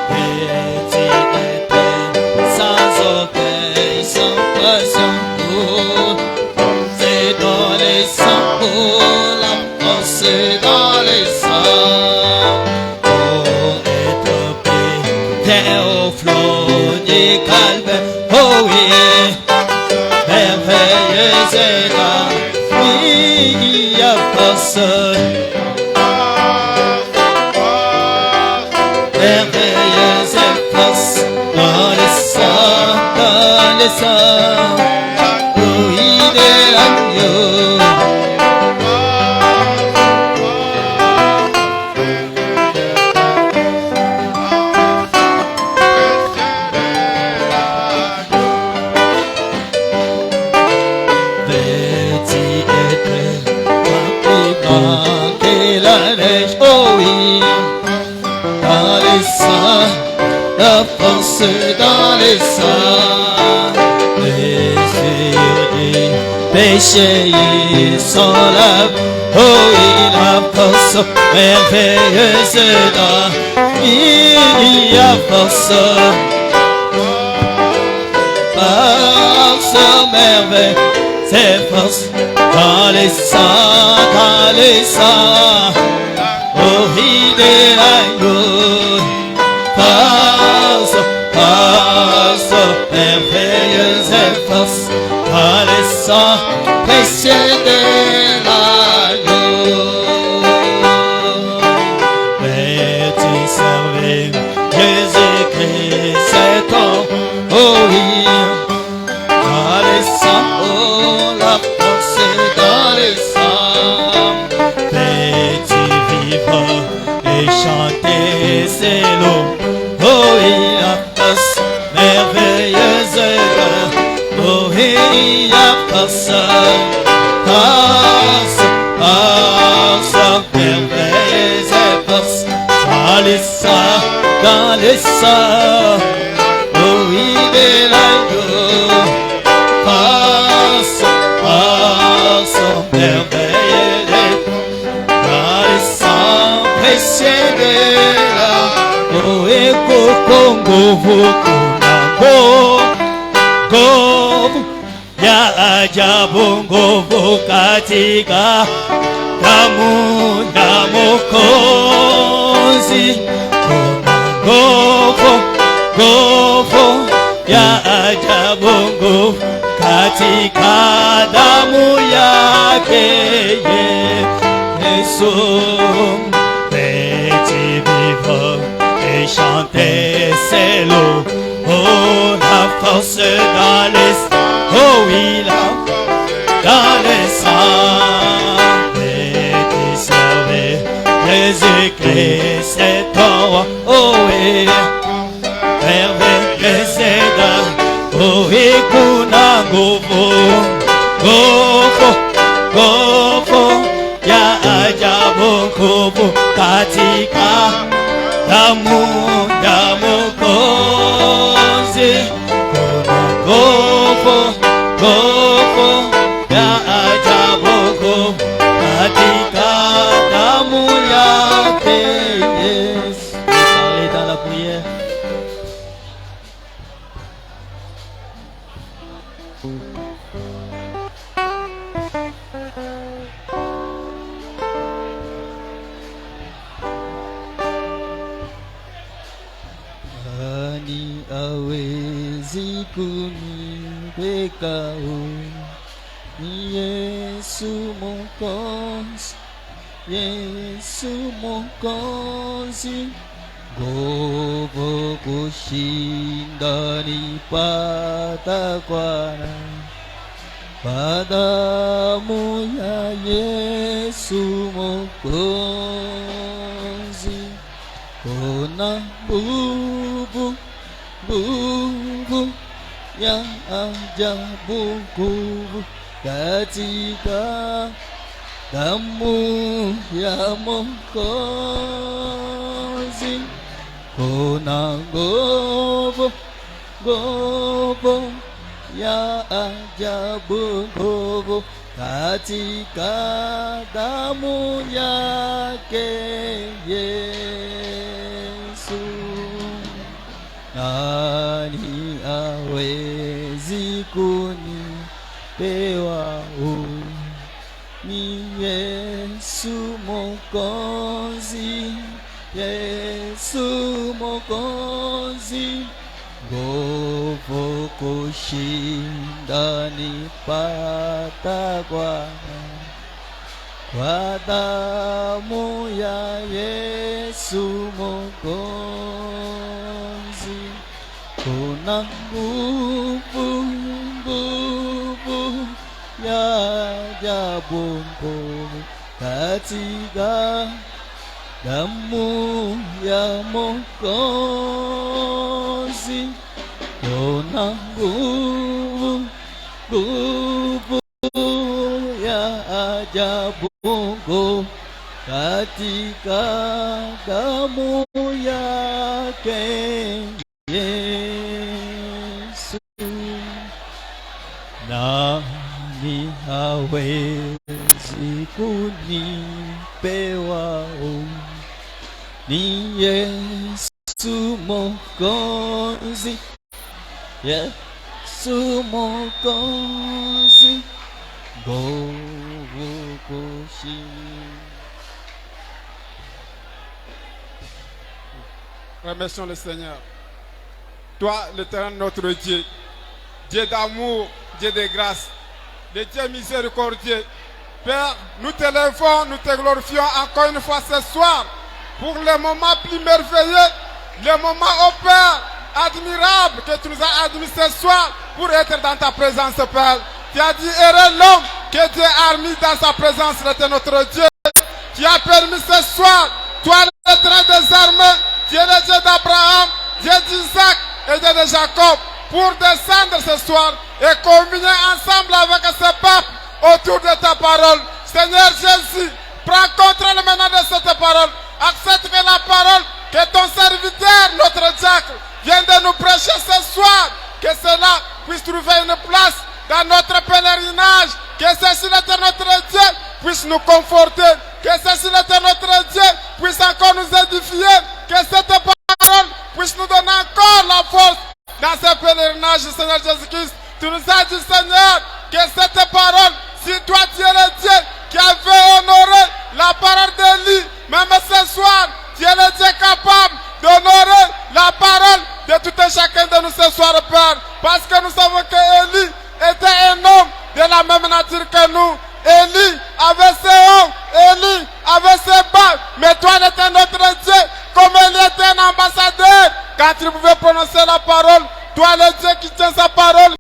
Petit était sans orgueil, sans passion, oh, c'est dans les sangs, oh, la force est dans les sangs. Oh, être bien au flot du calvaire, oh oui, merveilleuse est la vie, il y a force. Merveilleuse est force dans les sangs, dans les sangs. Oui, de l'agneau. Petit était plus grand que la neige, oh oui, dans les sangs, la force dans les sangs, les yeux du péché ils sont là, oh oui, la force merveilleuse dans, il y a force. Force merveille, c'est force dans les sangs, dans les sangs, oh oui de l'agneau. Force, force merveilleuse et force dans les sangs précieux de l'agneau. Mais tu servais Jésus-Christ, c'est ton, oh oui, dans les sangs, oh la force est dans les sangs. Petit vivre et chanter ses loups, oh oui, la force merveilleuse, oh oui, la force, force, force merveilleuse et force dans les sangs, dans les sangs, oh oui, de l'agneau. Force, force merveilleuse dans les sangs précieux de l'agneau. eko nguvu nguvu ya ajabu, nguvu katika damu ya Mwokozi. Nguvu ya ajabu, nguvu katika damu yake Yesu. Petit vivre et chanter ses loups. Oh, la force dans les sangs. Oh oui, la dans les sangs. Petit servir Jésus-Christ, c'est ton roi. Oh oui, merveilleux c'est dans. Oh oui, kuna nguvu ya ajabu, nguvu katika damu ya Mwokozi. Nguvu ya ajabu, nguvu katika damu yake Yesu. Parlez dans la prière. Nani hawezi kuniweka huru? Ni Yesu Mwokozi, Yesu Mwokozi. Nguvu kushinda nipata kwa damu ya Yesu Mwokozi. Kuna nguvu ya ajabu, nguvu katika damu ya Mwokozi. Kuna nguvu ya ajabu, nguvu katika damu yake Yesu. Nani hawezi kunipewa huru? Ni Yesu Mwokozi, Yesu Mwokozi. Nguvu kushinda nipata kwa damu ya Yesu Mwokozi. Kuna nguvu ya ajabu, nguvu katika damu ya Mwokozi. Kuna nguvu ya ajabu, nguvu katika damu yake Yesu. Nani hawezi kunipewa huru? Ni Yesu Mwokozi, Yesu Mwokozi. Nguvu kushinda. Remercions le Seigneur. Toi, l'Éternel, notre Dieu, Dieu d'amour, Dieu de grâce, le Dieu miséricordieux. Père, nous te levons, nous te glorifions encore une fois ce soir pour le moment plus merveilleux, le moment, ô Père, admirable que tu nous as admis ce soir pour être dans ta présence, Père. Tu as dit, heureux l'homme que Dieu a mis dans sa présence, c'est notre Dieu. Tu as permis ce soir, toi le très des armées, Dieu le Dieu d'Abraham, Dieu d'Isaac et Dieu de Jacob, pour descendre ce soir et communier ensemble avec ce peuple autour de ta parole. Seigneur Jésus, prends contrôle maintenant de cette parole. Accepte que la parole que ton serviteur, notre diacre, vient de nous prêcher ce soir, que cela puisse trouver une place dans notre pèlerinage, que ceci, l'Éternel notre Dieu, puisse nous conforter, que ceci, l'Éternel notre Dieu, puisse encore nous édifier, que cette parole message du Seigneur Jésus-Christ. Tu nous as dit, Seigneur, que cette parole, si toi tu es le Dieu qui avait honoré la parole d'Élie, même ce soir, tu es le Dieu capable d'honorer la parole de tout et chacun de nous ce soir, Père. Parce que nous savons que Élie était un homme de la même nature que nous. Élie avait ses hauts, Élie avait ses bas, mais toi tu es notre Dieu, comme Élie était un ambassadeur. Quand tu pouvais prononcer la parole, toi le Dieu qui tient sa parole,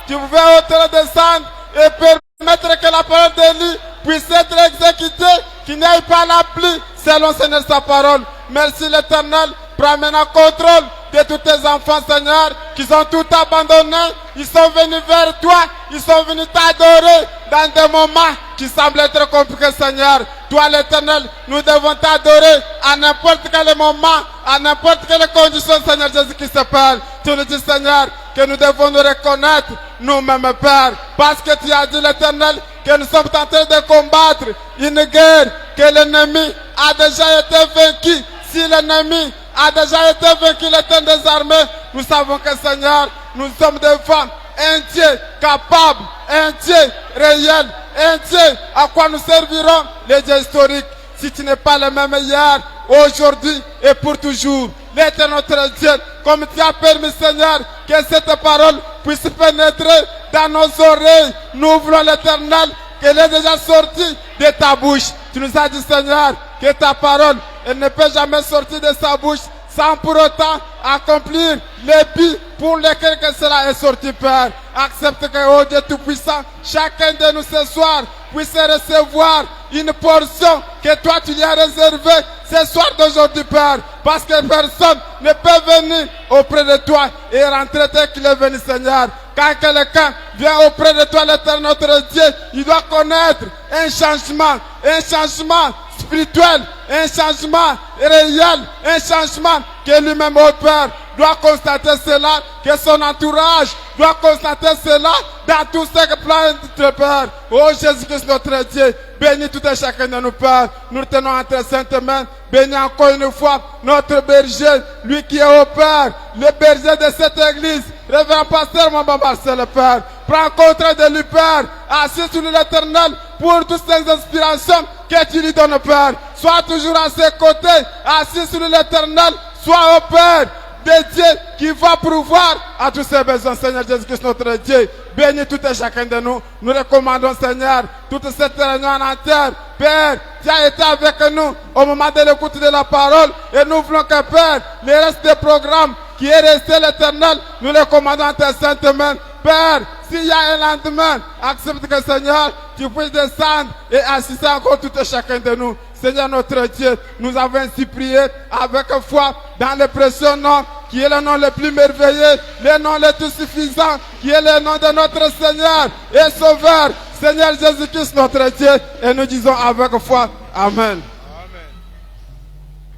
tu pouvais ôter, descendre et permettre que la parole d'Élie puisse être exécutée, qu'il n'y ait pas la pluie selon Seigneur sa parole. Merci l'Éternel, prends maintenant contrôle de tous tes enfants, Seigneur, qui ont tout abandonné. Ils sont venus vers toi, ils sont venus t'adorer dans des moments qui semblent être compliqués, Seigneur. Toi, l'Éternel, nous devons t'adorer à n'importe quel moment, à n'importe quelle condition, Seigneur Jésus-Christ, Père. Tu nous dis, Seigneur, que nous devons nous reconnaître nous-mêmes, Père, parce que tu as dit, l'Éternel, que nous sommes en train de combattre une guerre, que l'ennemi a déjà été vaincu. Si l'ennemi a déjà été vaincu, l'Éternel des armées, nous savons que, Seigneur, nous sommes devant un Dieu capable, un Dieu réel, un Dieu à quoi nous servirons, les dieux historiques. Si tu n'es pas le même hier, aujourd'hui et pour toujours, l'Éternel notre Dieu, comme tu as permis, Seigneur, que cette parole puisse pénétrer dans nos oreilles, nous voulons, l'Éternel, qu'elle est déjà sortie de ta bouche. Tu nous as dit, Seigneur, que ta parole, elle ne peut jamais sortir de sa bouche sans pour autant accomplir les buts pour lesquels que cela est sorti, Père. Accepte que, oh Dieu Tout-Puissant, chacun de nous ce soir puisse recevoir une portion que toi tu lui as réservée ce soir d'aujourd'hui, Père. Parce que personne ne peut venir auprès de toi et rentrer tel qu'il est venu, Seigneur. Quand quelqu'un vient auprès de toi, l'Éternel notre Dieu, il doit connaître un changement spirituel, un changement réel, un changement que lui-même, au Père, doit constater cela, que son entourage doit constater cela dans tout ce que plan notre Père. Oh Jésus-Christ notre Dieu, bénis tout et chacun de nos pères. Nous tenons entre saintes mains. Bénis encore une fois notre berger, lui qui est au Père, le berger de cette église, révérend pasteur Maman Marcel, Père. Prends compte de lui, Père. Assiste sur l'Éternel pour toutes ces inspirations que tu lui donnes, Père. Sois toujours à ses côtés. Assiste sur l'Éternel. Sois au Père de Dieu qui va pourvoir à tous ses besoins, Seigneur Jésus-Christ notre Dieu. Bénis tout et chacun de nous. Nous recommandons, Seigneur, toute cette réunion en terre. Père, tu as été avec nous au moment de l'écoute de la parole. Et nous voulons que, Père, les restes des programmes qui est resté, l'Éternel, nous les commandons en tes saintes mains. Père, s'il y a un lendemain, accepte que, Seigneur, tu puisses descendre et assister encore tout et chacun de nous. Seigneur notre Dieu, nous avons ainsi prié avec foi dans le précieux nom qui est le nom le plus merveilleux, le nom le tout suffisant, qui est le nom de notre Seigneur et Sauveur, Seigneur Jésus-Christ notre Dieu. Et nous disons avec foi, Amen.